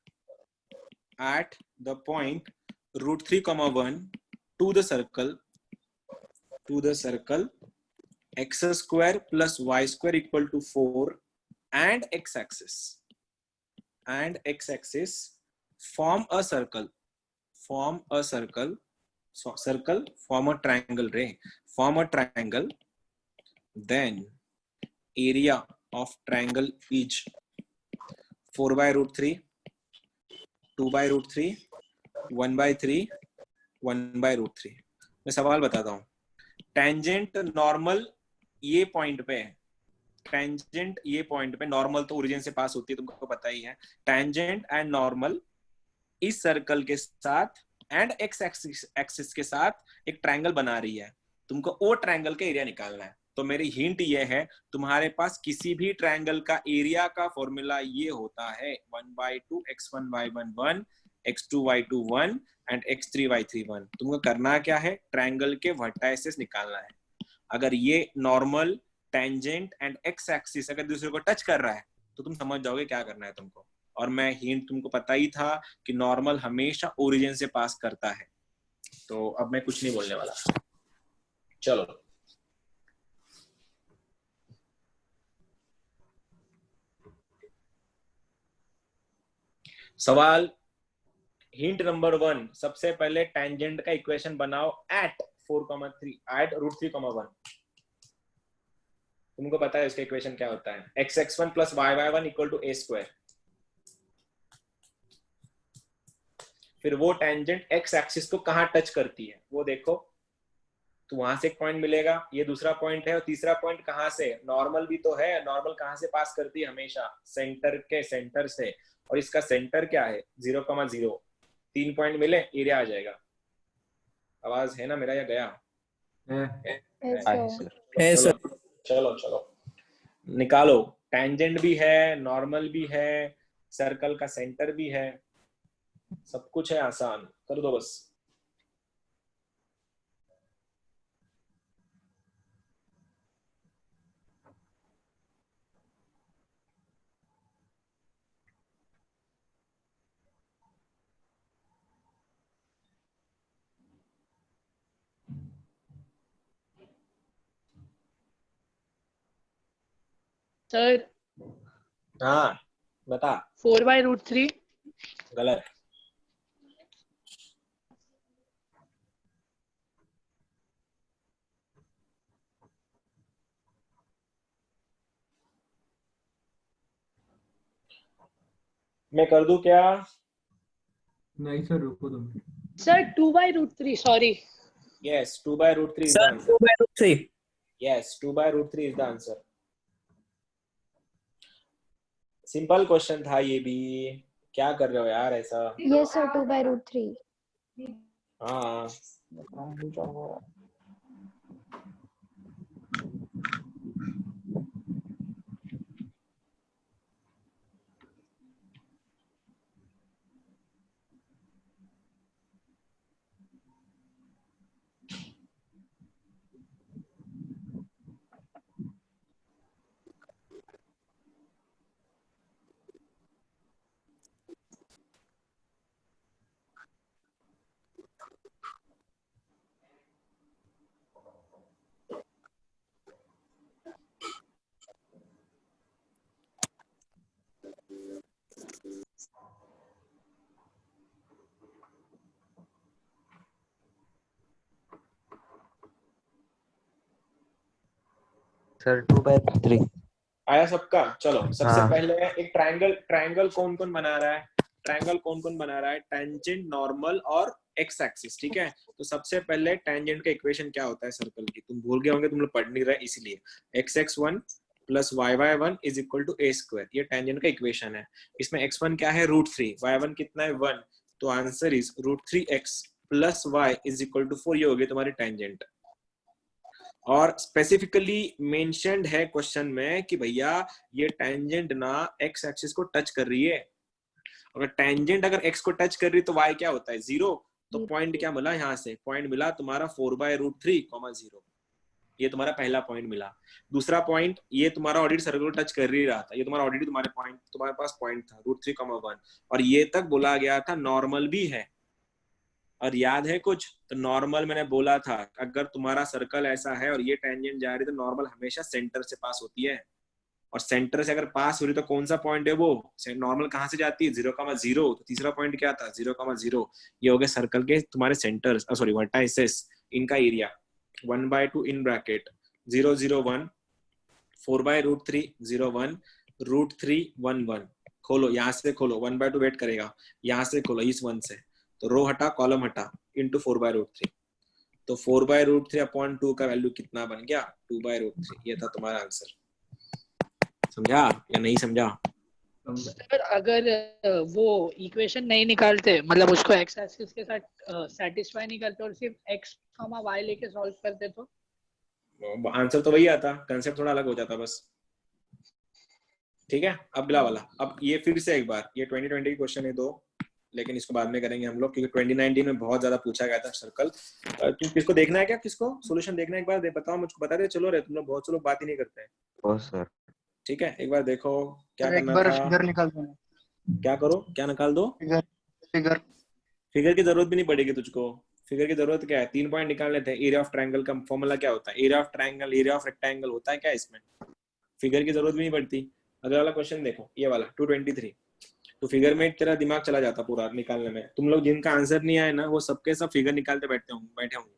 √3, 1 to the circle x square plus y square equal to 4 and x-axis form a circle, form a triangle, then area of triangle is 4/√3, 2/√3, 1/3, 1/√3। मैं सवाल बताता हूँ। Tangent normal ये point पे है, tangent ये point पे, normal तो ओरिजिन से पास होती है, तुमको पता ही है। टेंजेंट एंड नॉर्मल इस सर्कल के साथ एंड एक्स एक्सिस के साथ एक ट्रायंगल बना रही है, तुमको वो ट्रायंगल का एरिया निकालना है। तो मेरी हिंट ये है, तुम्हारे पास किसी भी ट्रायंगल का एरिया का फॉर्मूला ये होता है 1/2 x1y1 1, x2y2 1 एंड x3y3 1। तुमको करना क्या है, ट्रायंगल के वर्टाइसेस निकालना है। अगर ये normal, tangent and x axis अगर दूसरे को टच कर रहा है तो तुम समझ जाओगे क्या करना है तुमको। और मैं हिंट तुमको पता ही था कि नॉर्मल हमेशा ओरिजिन से पास करता है। तो अब मैं कुछ नहीं बोलने वाला, चलो। सवाल हिंट नंबर 1, सबसे पहले टेंजेंट का इक्वेशन बनाओ एट 4,3 एट √3,1। तुमको पता है इसका इक्वेशन क्या होता है, x(x1 + y(y1) = a²। फिर वो टेंजेंट x एक्सिस को कहां टच करती है वो देखो, तो वहां से एक पॉइंट मिलेगा, ये दूसरा पॉइंट है। और तीसरा पॉइंट कहां से, नॉर्मल भी तो है, नॉर्मल कहां से पास करती है, हमेशा सेंटर से। और इसका सेंटर क्या है, 0,0। 3 पॉइंट मिले, एरिया आ जाएगा। आवाज है ना मेरा या गया? है सर। चलो निकालो। टेंजेंट भी है, नॉर्मल भी है, सर्कल का सेंटर भी है, सब कुछ है, आसान कर दो बस। सर हाँ बता। 4/√3। गलत। मैं कर दूं क्या? नहीं सर, रुको तुम। Sir 2/√3, sorry. Yes, 2/√3 is the sir answer. 2/√3। Yes, 2/√3 is the answer. Simple question था ये भी, क्या कर रहे हो यार ऐसा? Yes sir, 2/√3. हाँ सर 2/3। आया सबका? चलो सबसे हाँ। पहले एक ट्रायंगल कौन कौन बना रहा है? ट्रायंगल कौन कौन बना रहा है? टेंजेंट, नॉर्मल और एक्स एक्सिस, ठीक है। तो सबसे पहले टेंजेंट का इक्वेशन क्या होता है सर्कल की? तुम भूल गए होंगे, तुम लोग पढ़ नहीं रहे इसलिए। x(x1 + y(y1) = a²। ये टेंजेंट का इक्वेशन है। इसमें x1 क्या है? √3, y1 कितना है? 1। तो आंसर इज √3x + y = 4। ये हो गई तुम्हारी टेंजेंट। और स्पेसिफिकली मेंशन्ड है क्वेश्चन में कि भैया ये टेंजेंट ना एक्स एक्सिस को टच कर रही है। अगर टेंजेंट अगर एक्स को टच कर रही तो वाई क्या होता है? 0। तो पॉइंट क्या मिला यहाँ से? पॉइंट मिला तुम्हारा 4/√3, 0। ये तुम्हारा पहला पॉइंट मिला। दूसरा पॉइंट, ये तुम्हारा ऑडिट सर्कल को टच कर ही रहा था। ये तुम्हारा ऑडिट तुम्हारे पास पॉइंट था √3, 1। और ये तक बोला गया था नॉर्मल भी है। और याद है कुछ? तो नॉर्मल मैंने बोला था अगर तुम्हारा सर्कल ऐसा है और ये टेंजेंट जा रही है तो नॉर्मल हमेशा सेंटर से पास होती है। और सेंटर से अगर पास हो रही तो कौन सा पॉइंट है वो? नॉर्मल कहाँ से जाती है? 0,0। तो तीसरा पॉइंट क्या था? 0,0। ये हो गए सर्कल के तुम्हारे सेंटर्स, सॉरी वर्टाइसेस, इनका एरिया। 1/2 in bracket 0, 0, 1, 4/√3, 0, 1, √3, 1, 1। खोलो, यहाँ से खोलो, 1/2 वेट करेगा, यहाँ से खोलो इस 1 से। तो रो हटा, कॉलम हटा, इंटू 4/√3। तो 4/√3/2 का वैल्यू कितना बन गया? 2/√3। ये था तुम्हारा आंसर। समझा या नहीं समझा? सर अगर वो इक्वेशन नहीं निकालते, मतलब उसको एक्स एक्सिस के साथ सेटिस्फाई नहीं करते और सिर्फ एक्स वाई लेके सॉल्व करते तो आंसर तो वही आता, कंसेप्ट थोड़ा अलग हो जाता बस। ठीक है, अगला वाला। अब ये फिर से एक बार, ये 2020 की क्वेश्चन है 2, लेकिन इसको बाद में करेंगे हम लोग क्योंकि 2019 में बहुत ज्यादा पूछा गया था सर्कल। तुम किसको देखना है क्या? किसको सोल्यूशन देखना है? एक बार बताओ मुझको, बता दे। चलो रे, तुम लोग बहुत से लोग बात ही नहीं करते हैं। ओ सर। ठीक है, एक बार देखो क्या एक करना बार था। फिगर निकाल दो। क्या करो? क्या निकाल दो? फिगर फिगर की जरूरत भी नहीं पड़ेगी तुझको। फिगर की जरूरत क्या है? 3 पॉइंट निकाल लेते हैं। एरिया ऑफ ट्रायंगल का फॉर्मूला क्या होता है? Area of triangle, area of rectangle होता है क्या इसमें? फिगर की जरूरत भी नहीं पड़ती। अगला वाला क्वेश्चन देखो, ये वाला 223। तो फिगर में तेरा दिमाग चला जाता पूरा निकालने में। तुम लोग जिनका आंसर नहीं आया ना वो सबके सब फिगर निकालते बैठे होंगे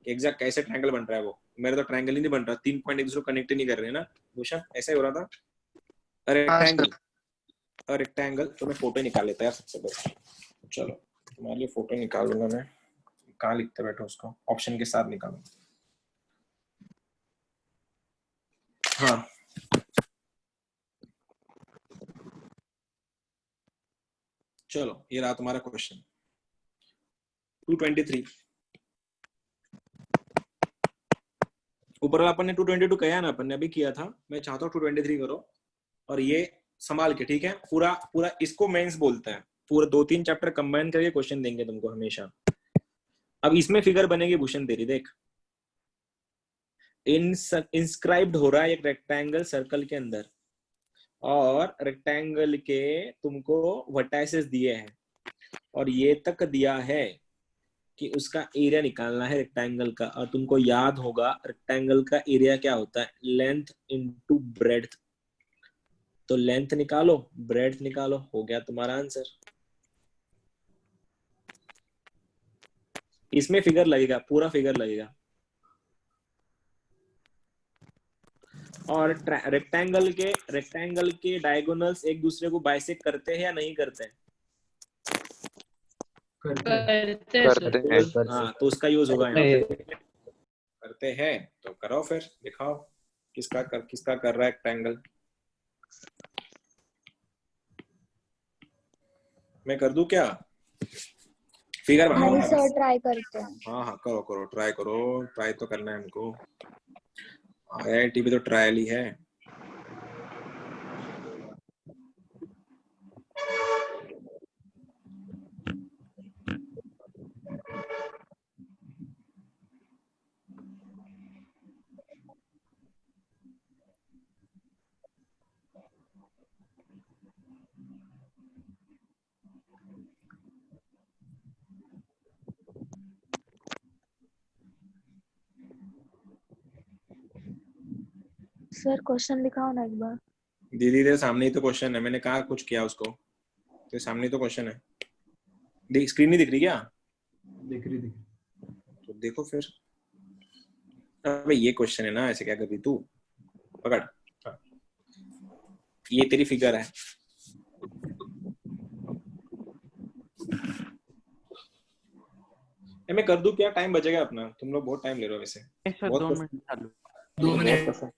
एग्जैक्ट कैसे ट्रायंगल बन रहा है वो। मेरा तो ट्रायंगल ही नहीं बन रहा, 3 पॉइंट एक दूसरे को कनेक्ट नहीं कर रहे हैं ना भूषण, ऐसा ही हो रहा था। रेक्टेंगल तो मैं फोटो निकाल लेता यार सबसे पहले। चलो तुम्हारे लिए फोटो निकाल लूंगा मैं। कहाँ लिखते बैठो उसको? ऑप्शन के साथ निकालो। हाँ, चलो ये रहा तुम्हारा क्वेश्चन 223। ऊपर वाला अपन ने 222 किया ना, अपन ने अभी किया था। मैं चाहता हूँ 223 करो और ये संभाल के, ठीक है। पूरा पूरा इसको मेंस बोलते हैं। पूरा 2-3 चैप्टर कंबाइन करके क्वेश्चन देंगे तुमको हमेशा। अब इसमें फिगर बनेगी भूषण तेरी, देख। इंस्क्राइब्ड हो रहा है एक रेक्टेंगल सर्कल के अंदर और रेक्टेंगल के तुमको वर्टाइसेस दिए हैं और ये तक दिया है कि उसका एरिया निकालना है रेक्टेंगल का। और तुमको याद होगा रेक्टेंगल का एरिया क्या होता है? Length into breadth. तो लेंथ निकालो, ब्रेड्थ निकालो, हो गया तुम्हारा आंसर। इसमें फिगर लगेगा, पूरा फिगर लगेगा। और रेक्टेंगल के डायगोनल्स एक दूसरे को बाइसेक्ट करते हैं या नहीं करते हैं? करते हाँ, तो उसका यूज होगा यहाँ पे। करते हैं तो करो, फिर दिखाओ किसका कर रहा है रेक्टेंगल। मैं कर दूं क्या? फिगर बनाओ नहीं ना सर, बस। ट्राई करते हैं। हाँ करो, ट्राई करो। ट्राई तो करना है हमको, IIT भी तो ट्रायल ही है। सर क्वेश्चन दिखाओ ना एक बार। दीदी तेरे सामने ही तो क्वेश्चन है, मैंने कहा कुछ किया उसको? तेरे सामने ही तो क्वेश्चन है। देख, स्क्रीन नहीं दिख रही क्या? दिख रही तो देखो फिर। अबे ये क्वेश्चन है ना, ऐसे क्या कर रही तू? पकड़, ये तेरी फिगर है। मैं कर दूं क्या? टाइम बचेगा अपना, तुम लोग बहुत टाइम ले रहे हो वैसे। सर बहुत 2 पसंद- मिनट चालू। 2 मिनट। बहुत पसंद।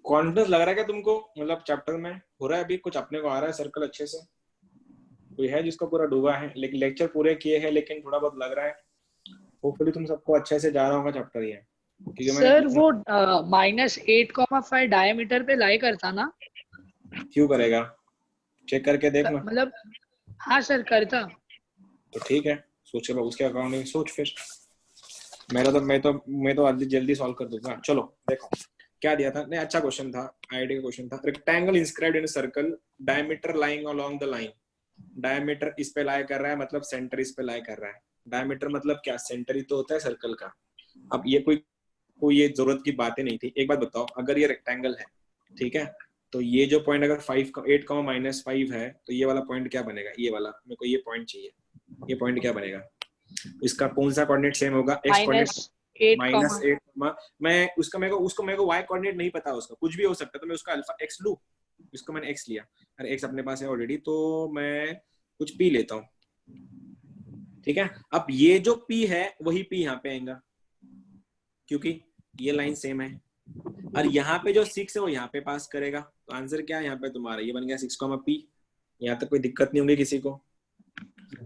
कॉन्फिडेंस लग रहा है क्या तुमको? मतलब चैप्टर में हो रहा है अभी कुछ अपने को आ रहा है सर्कल अच्छे से? कोई है जिसको पूरा डूबा है? लेकिन लेक्चर पूरे किए हैं लेकिन थोड़ा बहुत लग रहा है। होपफुली तुम सबको अच्छे से जा रहा होगा चैप्टर ये, क्योंकि सर वो -8,5 डायमीटर पे लाई करता ना? क्यों करेगा? चेक करके देखना। मतलब हाँ सर करता। तो ठीक है, सोच के उसके अकॉर्डिंग सोच फिर। मैं तो जल्दी सॉल्व कर दूंगा। चलो देखो क्या दिया था। नहीं अच्छा क्वेश्चन था, आईडी का क्वेश्चन था। Rectangle inscribed in circle, diameter lying along the line. Diameter इस पे लाई कर रहा है, मतलब सेंटर इस पे लाई कर रहा है। डायमीटर मतलब क्या? सेंटर ही तो होता है सर्कल का। अब ये कोई ये जरूरत की बातें नहीं थी। एक बात बताओ, अगर ये रेक्टेंगल है, ठीक है, तो ये जो पॉइंट अगर 8, -5 है, तो ये वाला पॉइंट क्या बनेगा? ये वाला, मेरे को ये पॉइंट चाहिए। ये पॉइंट क्या बनेगा? इसका कौन सा कोऑर्डिनेट सेम होगा? एक्स कोऑर्डिनेट -8, मैं उसका मेरे को y कोऑर्डिनेट नहीं पता, उसका कुछ भी हो सकता है, तो मैं उसका अल्फा x लूं। इसको मैंने x लिया, अरे x अपने पास है ऑलरेडी, तो मैं कुछ p लेता हूँ, ठीक है। अब ये जो p है वही p यहाँ पे आएगा, क्योंकि ये लाइन सेम है। और यहाँ पे जो 6 है वो यहाँ पे पास करेगा। तो आंसर क्या है यहाँ पे तुम्हारा? ये बन गया 6, p। यहाँ तक कोई दिक्कत नहीं होगी किसी को।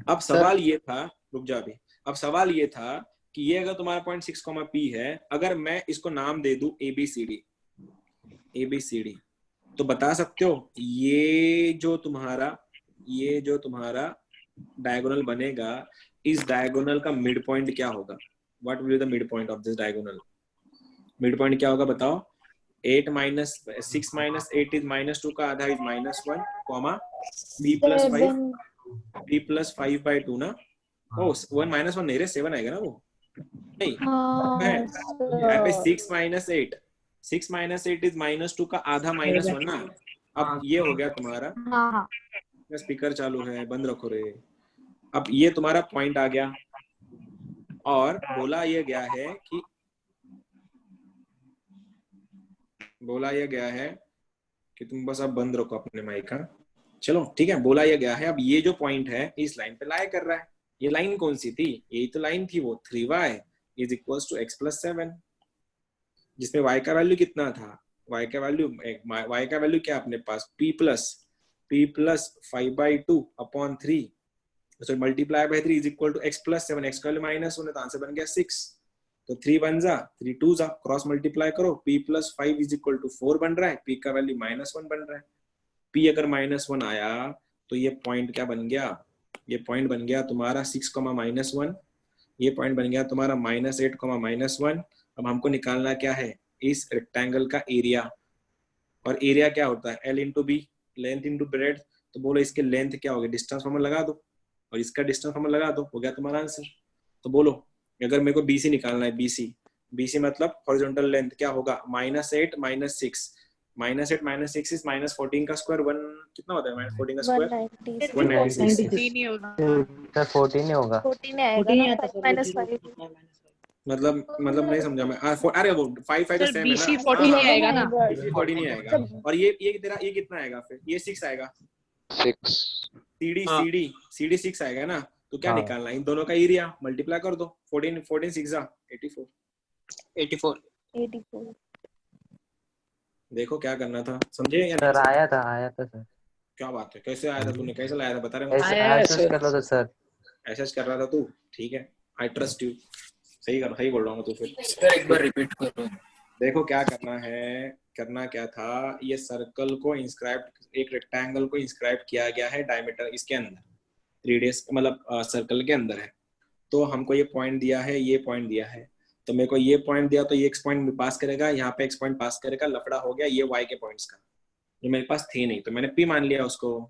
अब सवाल ये था, रुक जा अभी। अब सवाल ये था कि ये अगर तुम्हारा पॉइंट 6, p है, अगर मैं इसको नाम दे दूं ABCD, तो बता सकते हो ये जो तुम्हारा डायगोनल बनेगा, इस डायगोनल का मिड पॉइंट क्या होगा? What will be the mid point of this diagonal? Mid point क्या होगा बताओ? 6 - 8 इज -2 का आधा इज -1, b + 5/2 ना। ओ 1 -1 नहीं रे, 7 आएगा ना वो। नहीं है यहाँ पे 6 - 8 इज -2 का आधा -1 ना। अब ये हो गया तुम्हारा, हाँ स्पीकर चालू है, बंद रखो रे। अब ये तुम्हारा पॉइंट आ गया, और बोला ये गया है कि तुम बस अब बंद रखो अपने माइक का। चलो ठीक है, बोला ये गया है अब ये जो पॉइंट है इस लाइन पे लाई कर रहा है। ये लाइन कौन सी थी? यही तो लाइन थी वो, 3y = x + 7, जिसमें y का वैल्यू कितना था? y का वैल्यू क्या अपने पास? p + 5/2/3, so multiply by 3 = x + 7, x का वैल्यू -1 है, तो आंसर बन गया 6। तो 3 1 जा, 3 2 जा, क्रॉस मल्टीप्लाई करो, p + 5 = 4 बन रहा है, p का वैल्यू -1 बन रहा है। p अगर -1 आया तो ये पॉइंट क्या बन गया? ये पॉइंट बन गया तुम्हारा 6, -1। ये पॉइंट बन गया तुम्हारा -8, -1। अब हमको निकालना क्या है? इस रेक्टेंगल का एरिया। और एरिया क्या होता है? L × B, length × breadth. तो बोलो इसके लेंथ क्या होगी? डिस्टेंस फॉर्मूला लगा दो, और इसका डिस्टेंस फॉर्मूला लगा दो, हो गया तुम्हारा आंसर। तो बोलो अगर मेरे को BC निकालना है, BC मतलब हॉरिजॉन्टल लेंथ क्या होगा? -8 - 6, -8 - 6 इज -14 का स्क्वायर, 1 कितना होता है? 14 का स्क्वायर 196। नहीं होगा। सर 14 ही होगा। 14 आएगा ना, 5 - 5 मतलब नहीं समझा मैं। अरे वो 5 तो सर सेम है ना। BC 14 ही आएगा ना? BC 14 नहीं आएगा। और ये तेरा ये कितना आएगा फिर? ये 6 आएगा। 6 CD 6 आएगा ना। तो क्या निकालना है? इन दोनों का एरिया मल्टीप्लाई कर दो। 14 6 जा 84। देखो क्या करना था, समझे या सर नहीं? आया था सर। क्या बात है, कैसे आया था? तूने कैसे लाया था बता रहे? ऐसे कर लो तो सर। एसएच कर रहा था तू? ठीक है, आई ट्रस्ट यू। सही बोल रहा हूँ। तो फिर एक बार रिपीट करो। देखो क्या करना है। करना क्या था, ये सर्कल को इंस्क्राइब, एक रेक्टेंगल को इंस्क्राइब किया गया है डायमीटर इसके अंदर, रेडियस मतलब सर्कल के अंदर है। तो हमको ये पॉइंट दिया है, ये पॉइंट दिया है, तो मेरे को ये पॉइंट दिया तो ये x पॉइंट पास करेगा, यहाँ पे x पॉइंट पास करेगा, लफड़ा हो गया ये y के पॉइंट्स का, जो मेरे पास थे नहीं, तो मैंने p मान लिया उसको।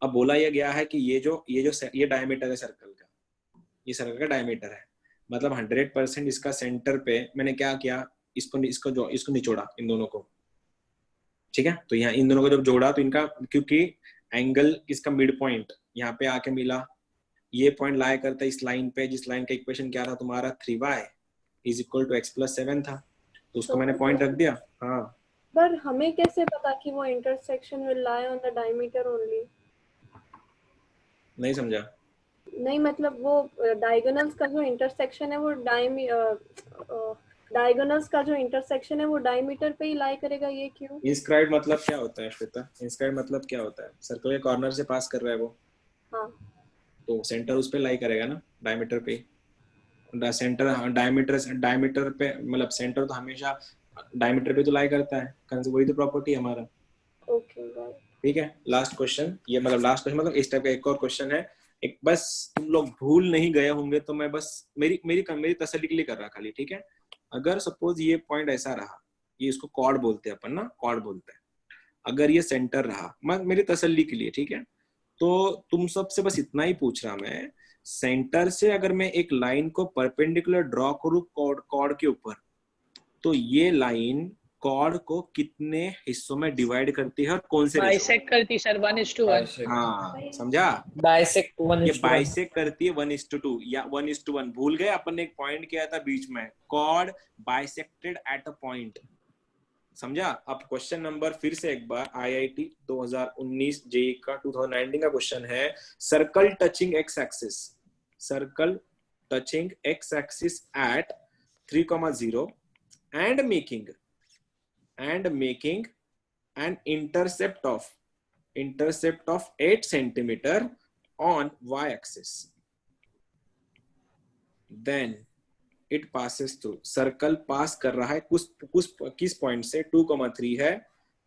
अब बोला ये गया है कि ये डायमीटर है सर्कल का, ये सर्कल का डायमीटर है, मतलब 100% इसका सेंटर पे मैंने क्या किया, इसको निचोड़ा इन दोनों को, ठीक है। तो यहाँ इन दोनों को जब जोड़ा तो इनका, क्योंकि एंगल इसका मिड पॉइंट यहाँ पे आके मिला, ये पॉइंट लाया करता है इस लाइन पे, जिस लाइन का इक्वेशन क्या था तुम्हारा 3y is equal to x+7 था, तो उसको मैंने पॉइंट रख दिया। हाँ, पर हमें कैसे पता कि वो intersection will lie on the diameter only? नहीं समझा? नहीं मतलब वो डायगोनल्स का जो इंटरसेक्शन है वो डायगोनल्स का जो इंटरसेक्शन है वो डायमीटर पे ही लाई करेगा, ये क्यों? इंस्क्राइब मतलब क्या होता है श्वेता? इंस्क्राइब मतलब क्या होता है? सर्कल के कॉर्नर से पास कर रहा है वो, हाँ तो सेंटर उस पे लाई करेगा ना, डायमीटर पे। सेंटर डायमीटर पे, मतलब सेंटर तो हमेशा डायमीटर पे तो लाई करता है, वही तो प्रॉपर्टी है हमारा। ओके ठीक है, लास्ट क्वेश्चन, ये मतलब लास्ट क्वेश्चन मतलब इस टाइप का एक और क्वेश्चन है, एक बस तुम लोग भूल नहीं गए होंगे तो मैं बस मेरी तसल्ली के लिए कर रहा खाली, ठीक है। अगर सपोज ये पॉइंट ऐसा रहा, ये इसको कॉर्ड बोलते हैं अपन ना, कॉर्ड बोलते हैं, अगर ये सेंटर रहा, मेरी तसल्ली के लिए, ठीक है, तो तुम सबसे बस इतना ही पूछ रहा मैं, सेंटर से अगर मैं एक लाइन को परपेंडिकुलर ड्रॉ करूं कॉर्ड के ऊपर, तो ये लाइन कॉर्ड को कितने हिस्सों में डिवाइड करती है और कौन से बाइसेक्ट करती सर 1:1। हाँ समझा, बाइसेक्ट 1:1। ये बाइसेक्ट करती है 1:2 या 1:1। भूल गए अपन ने एक पॉइंट किया था बीच में, chord bisected at a point, समझा। अब क्वेश्चन नंबर फिर से एक बार, IIT 2019 जेई का 2019 का क्वेश्चन है, circle touching x axis, circle touching x axis eight 3,0 and making an intercept of 8 centimeter on y axis, then it passes through, circle पास कर रहा है किस पॉइंट से, 2,3 है,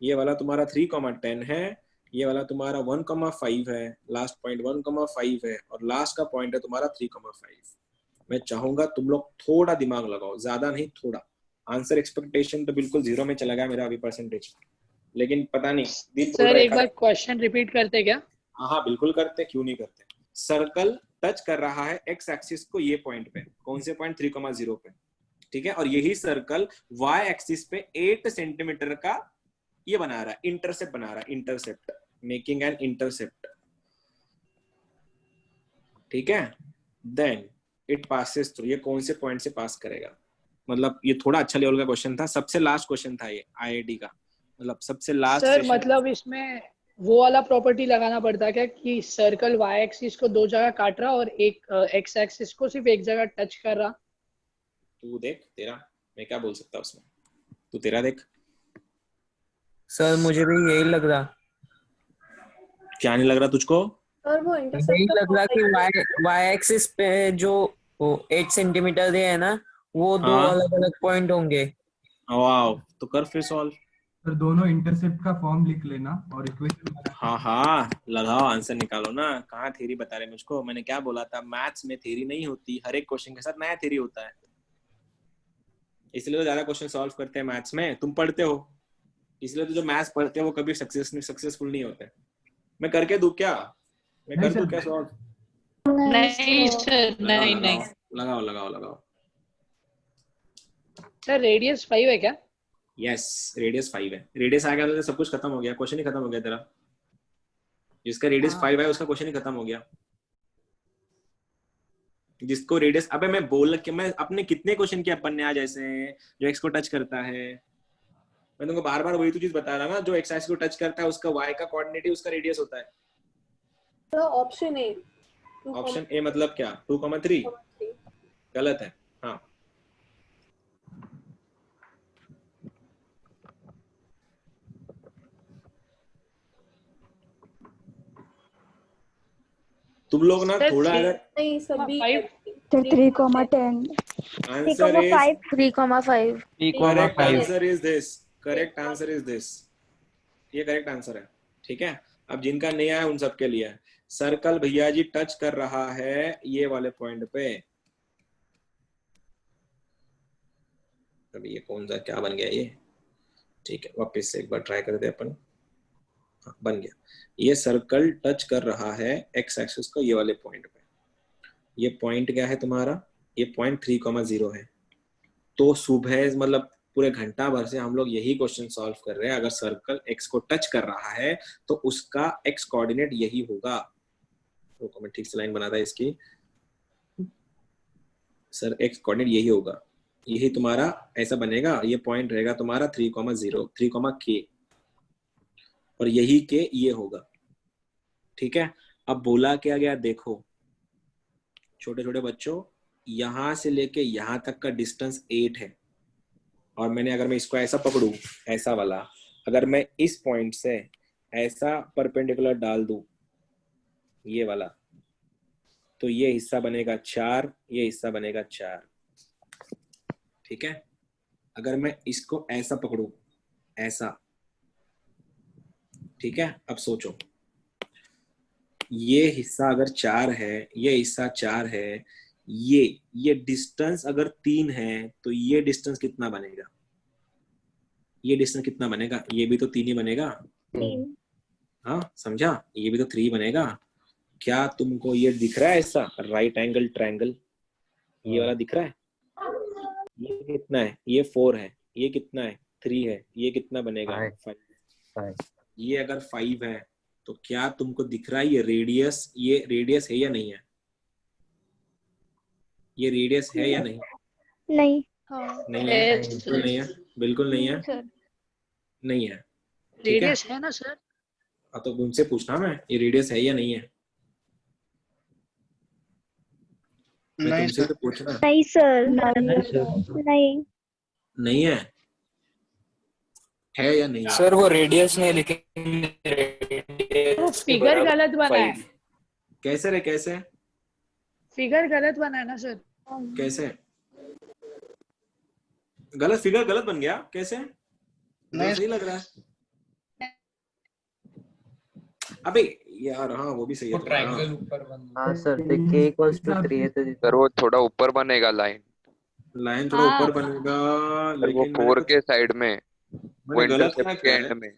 ये वाला तुम्हारा 3,10 है, ये वाला तुम्हारा 1,5 है, लास्ट पॉइंट 1,5 है, और लास्ट का पॉइंट है तुम्हारा 3,5। मैं चाहूंगा तुम लोग थोड़ा दिमाग लगाओ, ज्यादा नहीं थोड़ा। आंसर एक्सपेक्टेशन तो बिल्कुल 0 में चला गया मेरा अभी परसेंटेज, लेकिन पता नहीं सर एक बार क्वेश्चन रिपीट करते क्या? हाँ बिल्कुल करते, क्यों नहीं करते। सर्कल टच कर रहा है एक्स एक्सिस को ये पॉइंट पे, कौन से पॉइंट 3,0 पे, ठीक है, और यही सर्कल y एक्सिस पे 8 सेंटीमीटर का ये बना रहा है, इंटरसेप्ट बना रहा है, इंटरसेप्ट, मेकिंग एन इंटरसेप्ट, ठीक है। देन इट पासेस थ्रू, ये कौन से पॉइंट से पास करेगा, मतलब ये थोड़ा अच्छा लेवल का क्वेश्चन था, सबसे लास्ट क्वेश्चन था ये IIT का, मतलब सबसे लास्ट सर सेशन। मतलब इसमें वो वाला प्रॉपर्टी लगाना पड़ता क्या कि सर्कल y एक्सिस को 2 जगह काट रहा और एक x एक्सिस को सिर्फ एक जगह टच कर रहा? तू देख तेरा, मैं क्या बोल सकता उसमें, तू तेरा देख। सर मुझे भी यही लग रहा, क्या नहीं लग रहा तुझको? और वो यही इंटरसेक्ट लग रहा कि y एक्सिस पे जो 8 सेंटीमीटर है ना, वो 2 हाँ। अलग अलग पॉइंट होंगे। वाओ, तो कर फिर सॉल्व। सर दोनों इंटरसेप्ट का फॉर्म लिख लेना और इक्वेशन हाँ लगाओ, आंसर निकालो ना। कहाँ थ्योरी बता रहे मुझको, मैंने क्या बोला था, मैथ्स में थ्योरी नहीं होती, हर एक क्वेश्चन के साथ नया थ्योरी होता है, इसलिए तो ज्यादा क्वेश्चन सॉल्व करते हैं मैथ्स में। तुम पढ़ते हो इसलिए तो जो मैथ्स पढ़ते हो वो कभी सक्सेसफुल नहीं होते। मैं करके दूं क्या, मैं कर दूं क्या सॉल्व? नहीं सर, नहीं नहीं लगाओ लगाओ लगाओ। सर रेडियस 5 है क्या? यस, रेडियस 5 है। रेडियस आ गया तो सब कुछ खत्म हो गया, क्वेश्चन ही खत्म हो गया तेरा। जिसका रेडियस 5 है उसका क्वेश्चन ही खत्म हो गया। जिसको रेडियस, अबे मैं बोल के, मैं अपने कितने क्वेश्चन किए अपन ने आज ऐसे जो एक्स को टच करता है, मैं तुमको बार बार वही तो चीज बता रहा ना, जो एक्स एक्सिस को टच करता है उसका y का कोऑर्डिनेट ही उसका रेडियस होता है। तो ऑप्शन ए, ऑप्शन ए मतलब क्या, 2,3? गलत है। हाँ तुम लोग ना थोड़ा अगर नहीं सभी 3,10 answer is 3,5 correct answer is this, correct answer is this, ये करेक्ट आंसर है, ठीक है। अब जिनका नहीं आया उन सबके लिए, सर्कल भैया जी टच कर रहा है ये वाले पॉइंट पे। अभी ये कौन सा क्या बन गया ये, ठीक है वापस से एक बार ट्राई करते अपन। हाँ, बन गया। ये सर्कल टच कर रहा है एक्स एक्सिस को ये वाले पॉइंट पे। ये पॉइंट क्या है तुम्हारा, ये पॉइंट 3,0 है। तो सुबह मतलब पूरे घंटा भर से हम लोग यही क्वेश्चन सॉल्व कर रहे हैं। अगर सर्कल एक्स को टच कर रहा है तो उसका एक्स कोऑर्डिनेट यही होगा। तो मैं ठीक से लाइन बनाता है इसकी, सर एक्स कोऑर्डिनेट यही होगा, यही तुम्हारा ऐसा बनेगा। ये पॉइंट रहेगा तुम्हारा 3,0 3, और यही के ये होगा। ठीक है, अब बोला क्या गया देखो छोटे छोटे बच्चों, यहां से लेके यहां तक का डिस्टेंस 8 है। और मैंने अगर मैं इसको ऐसा पकड़ू, ऐसा वाला, अगर मैं इस पॉइंट से ऐसा परपेंडिकुलर डाल दूं ये वाला, तो ये हिस्सा बनेगा 4, ये हिस्सा बनेगा 4। ठीक है, अगर मैं इसको ऐसा पकड़ू, ऐसा, ठीक है, अब सोचो ये हिस्सा अगर 4 है, ये हिस्सा 4 है, ये डिस्टेंस अगर 3 है तो ये डिस्टेंस कितना बनेगा, ये डिस्टेंस कितना बनेगा, ये भी तो 3 ही बनेगा। 3। हाँ समझा, ये भी तो 3 बनेगा। क्या तुमको ये दिख रहा है ऐसा राइट एंगल ट्रायंगल, ये वाला दिख रहा है? ये कितना है, ये 4 है, ये कितना है 3 है, ये कितना बनेगा 5। ये अगर 5 है तो क्या तुमको दिख रहा है ये रेडियस है या नहीं है? ये रेडियस है या नहीं? नहीं। नहीं है, बिल्कुल नहीं है, बिल्कुल नहीं है, सर नहीं है। ठीक है, रेडियस है ना सर? हाँ तो उनसे पूछना मैं ये रेडियस है या नहीं है, मैं तुमसे तो पूछना। नहीं सर, नहीं। नहीं है या नहीं है? सर वो रेडियस नहीं लेकिन वो फिगर गलत बना है, कैसे रे, कैसे फिगर गलत बना है ना सर? कैसे गलत, फिगर गलत बन गया कैसे? नहीं सही लग रहा है। अबे यार हाँ वो भी सही है ट्रायंगल ऊपर बन हाँ सर, तो k equals to 3 है तो सर वो थोड़ा ऊपर बनेगा लाइन, लाइन थोड़ा ऊपर बनेगा, सर वो लेकिन 4 के साइड में, वो मैंने गलत क्या इंटरसेप्ट के किया एंड है? में,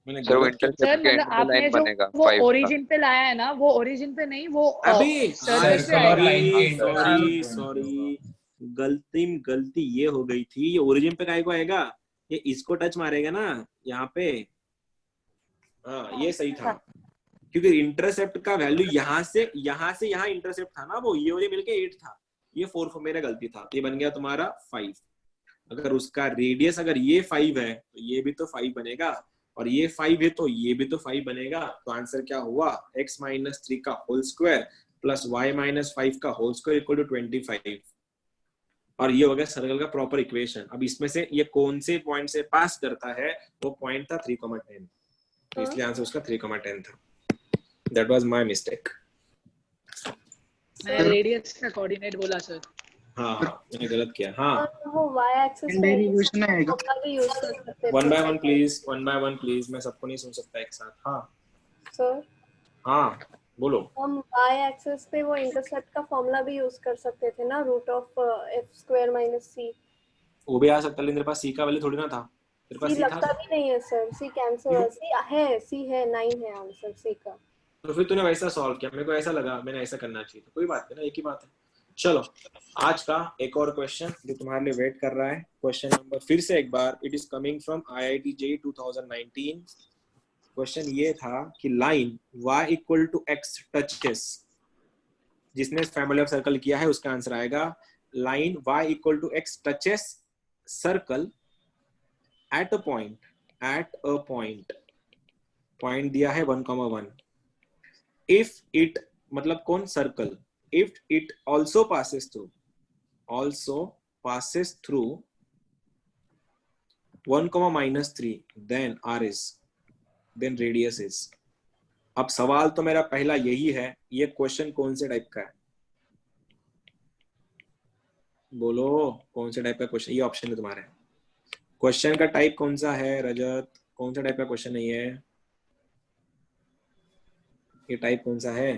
मैंने सर वो गलत क्या? सर इंटरसेप्ट के एंड मतलब में आपने लाइन जो बनेगा वो 5 का। ओरिजिन पे लाया है ना, वो ओरिजिन पे नहीं, वो अभी सर्कल पे आएगा। सॉरी गलती ये हो गई थी, ये ओरिजिन पे काहे को आएगा, ये इसको टच मारेगा ना यहाँ पे। हाँ ये सही था, क्योंकि इंटरसेप्ट का वैल्यू यहाँ से यहाँ इंटरसेप्ट था ना, वो ये और ये मिलके 8 था, ये 4 मेरा गलती था, ये बन गया तुम्हारा 5। अगर उसका रेडियस अगर ये 5 है तो ये भी तो 5 बनेगा, और ये 5 है तो ये भी तो 5 बनेगा। तो आंसर क्या हुआ, x माइनस 3 का whole square plus y minus 5 का होल स्क्वायर इक्वल टू 25। और ये हो गया सर्कल का प्रॉपर इक्वेशन। अब इसमें से ये कौन से पॉइंट से पास करता है, वो पॉइंट था 3,10, तो इसलिए आंसर उसका 3,10 था। That was my mistake. मैं रेडियस का कोऑर्डिनेट बोला सर। हाँ मैंने गलत किया। हाँ और वो y एक्सिस पे फॉर्मूला भी यूज कर सकते थे। 1 by 1 प्लीज, मैं सबको नहीं सुन सकता एक साथ। हाँ सर हाँ बोलो। हम y एक्सिस पे वो इंटरसेप्ट का फॉर्मूला भी यूज कर सकते थे ना, root of f square minus c। वो भी आ सकता, लेकिन तेरे पास सी का वैल्यू थोड़ी ना था, तेरे पास c सी था। लगता भी नहीं है सर, c कैंसिल है, c है 9 है आंसर c का। तो फिर तूने वैसा सॉल्व किया, मेरे को ऐसा लगा मैंने ऐसा करना चाहिए, तो कोई बात नहीं ना, एक ही बात है। चलो आज का एक और क्वेश्चन जो तुम्हारे लिए वेट कर रहा है, क्वेश्चन नंबर फिर से एक बार, it is coming from IIT JEE 2019। Question ये था कि line y equal to x touches, जिसने फैमिली ऑफ सर्कल किया है उसका आंसर आएगा, line y equal to x touches circle at a point, point दिया है 1,1। इफ इट मतलब कौन, circle, if it also passes through 1,-3 then radius is। अब सवाल तो मेरा पहला यही है, ये क्वेश्चन कौन से टाइप का है, बोलो कौन से टाइप का क्वेश्चन, ये ऑप्शन है तुम्हारे। क्वेश्चन का टाइप कौन सा है रजत, कौन सा टाइप का क्वेश्चन नहीं है? ये टाइप कौन सा है?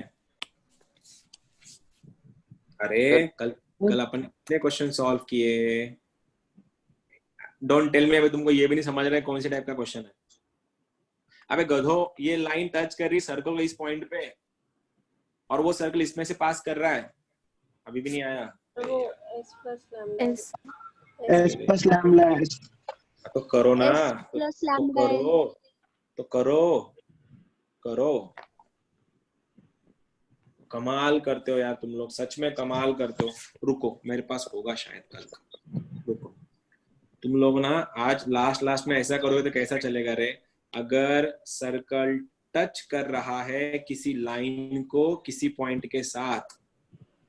अरे कल अपन कितने क्वेश्चन सॉल्व किए? डोंट टेल मी, अभी तुमको ये भी नहीं समझ रहा है कौन सी टाइप का क्वेश्चन है। अबे गधो, ये लाइन टच कर रही सर्कल इस पॉइंट पे और वो सर्कल इसमें से पास कर रहा है, अभी भी नहीं आया। वो s plus lambda S S plus lambda S. तो करो ना, S plus तो lambda है। करो, तो करो। कमाल करते हो यार तुम लोग, सच में कमाल करते हो। रुको, मेरे पास होगा शायद कल। रुको, तुम लोग ना आज लास्ट में ऐसा करोगे तो कैसा चलेगा रे? अगर सर्कल टच कर रहा है किसी लाइन को किसी पॉइंट के साथ,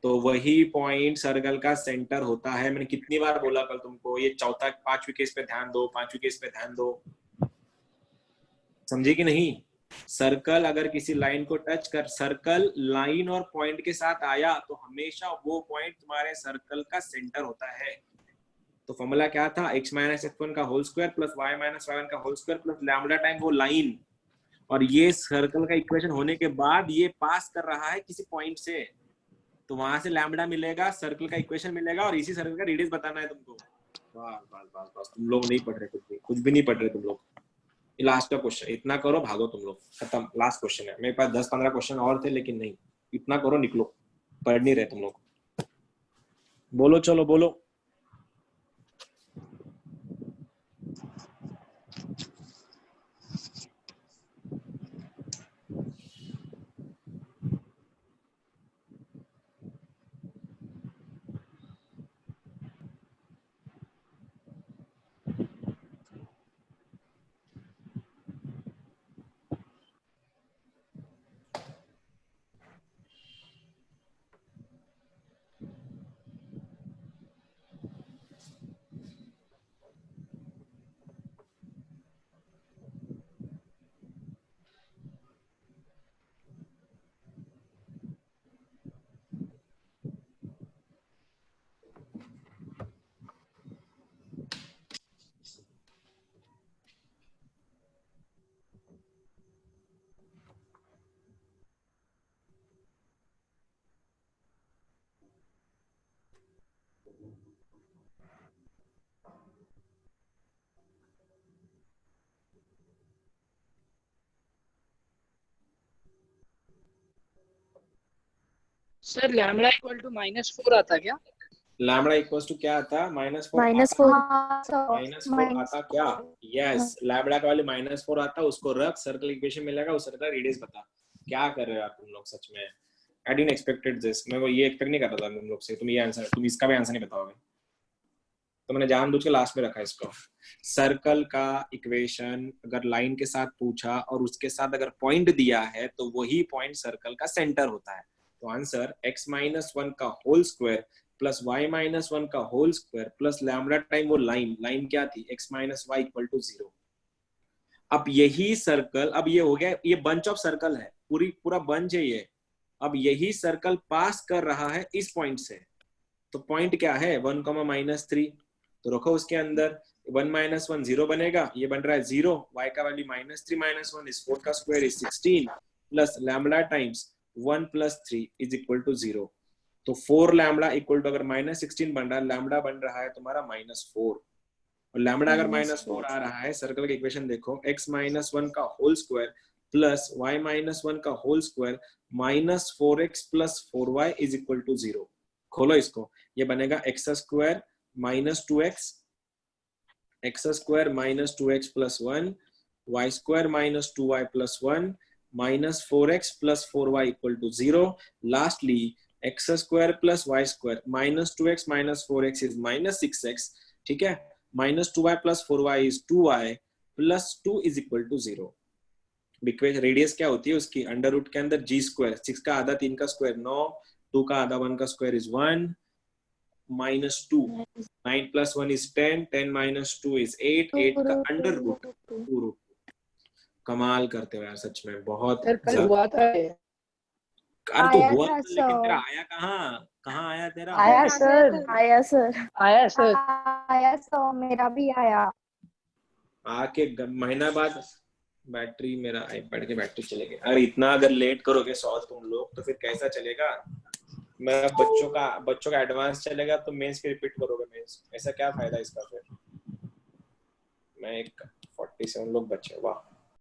तो वही पॉइंट सर्कल का सेंटर होता है। मैंने कितनी बार बोला कल तुमको, ये चौथा 5वीं केस पे ध्यान दो, 5वीं केस पे ध्यान दो, समझे कि नहीं? सर्कल अगर किसी लाइन को टच कर, सर्कल लाइन और पॉइंट के साथ आया तो हमेशा वो पॉइंट तुम्हारे सर्कल का सेंटर होता है। तो फॉर्मूला क्या था? x माइनस x1 का whole square plus y minus y1 का whole square plus lambda time वो लाइन, और ये सर्कल का इक्वेशन होने के बाद ये पास कर रहा है किसी पॉइंट से, तो वहां से लैम्डा मिलेगा, सर्कल का इक्वेशन मिलेगा, और इसी सर्कल का रेडियस बताना है तुमको। बस तुम लोग नहीं पढ़ रहे, कुछ भी नहीं पढ़ रहे तुम लोग। ये लास्ट का क्वेश्चन, इतना करो भागो तुम लोग, खत्म, लास्ट क्वेश्चन है। मेरे पास 10-15 क्वेश्चन और थे लेकिन नहीं, इतना करो निकलो, पढ़ नहीं रहे तुम लोग। बोलो, चलो बोलो। सर लैम्डा इक्वल टू -4 आता क्या? लैम्डा इक्वल्स टू क्या आता? -4 -4 -4 आता क्या? यस, लैम्डा का वैल्यू -4 आता, उसको रख, सर्कल इक्वेशन मिलेगा, उस सर्कल रेडियस बता। क्या कर रहे हो यार तुम लोग सच में? आई डिडंट एक्सपेक्टेड दिस, मैं वो ये एक्सपेक्ट नहीं कर रहा था तुम लोग से। तुम ये आंसर, तुम इसका भी आंसर नहीं बताओगे, तो मैंने जानबूझ के लास्ट में रखा इसको। सर्कल का इक्वेशन अगर लाइन के साथ पूछा और उसके साथ अगर पॉइंट दिया है तो वही पॉइंट सर्कल का सेंटर होता है। तो आंसर x-1 का होल स्क्वायर प्लस y-1 का whole square plus lambda time वो लाइन क्या थी? x-y equal to 0। अब यही सर्कल, अब ये हो गया, ये बंच ऑफ सर्कल है, पूरा बंच है ये। अब यही सर्कल पास कर रहा है इस पॉइंट से, तो पॉइंट क्या है? 1,-3, तो रखो उसके अंदर 1 - 1 0 बनेगा, ये बन रहा है 0, y का वैल्यू -3 - 1 इज 4 का square is 16 plus lambda times 1 + 3 is equal to 0। तो 4 लैम्डा इक्वल टू, अगर -16 बन रहा है, लैम्डा बन रहा है तुम्हारा -4, और लैम्डा अगर -4 आ रहा है, सर्कल का इक्वेशन देखो, x-1 का होल स्क्वायर प्लस y-1 का whole square -4x + 4y is equal to 0। खोलो इसको, ये बनेगा x² - 2x, x² - 2x + 1, y² - 2y + 1, -4x + 4y equal to 0। Lastly x² + y² -2x - 4x is -6x, ठीक है, -2y + 4y is 2y + 2 is equal to 0। Because radius क्या होती है उसकी? अंडर रूट के अंदर g², 6 का आधा 3 का स्क्वायर 9, 2 का आधा 1 का स्क्वायर इज 1, -2, 9 + 1 is 10, 10 - 2 is 8, 8 का अंडर रूट 2 रूट। कमाल करते हो यार सच में, बहुत सर कल ज्यादा। हुआ था ये। अरे तो आया हुआ था था, लेकिन तेरा सर। आया कहाँ? कहाँ आया तेरा? आया सर, आया सर। आया सर। आया सर, मेरा भी आया। आके महीना बाद बैटरी मेरा आईपैड की बैटरी चलेगी। अगर इतना अगर लेट करोगे सॉल्व तुम लोग तो फिर कैसा चलेगा? मेरा बच्चों का एडवांस चलेगा तो मेंस के रिपीट करोगे मेंस, ऐसा क्या फायदा इसका फिर? मैं एक 47 लोग बचे, वाह।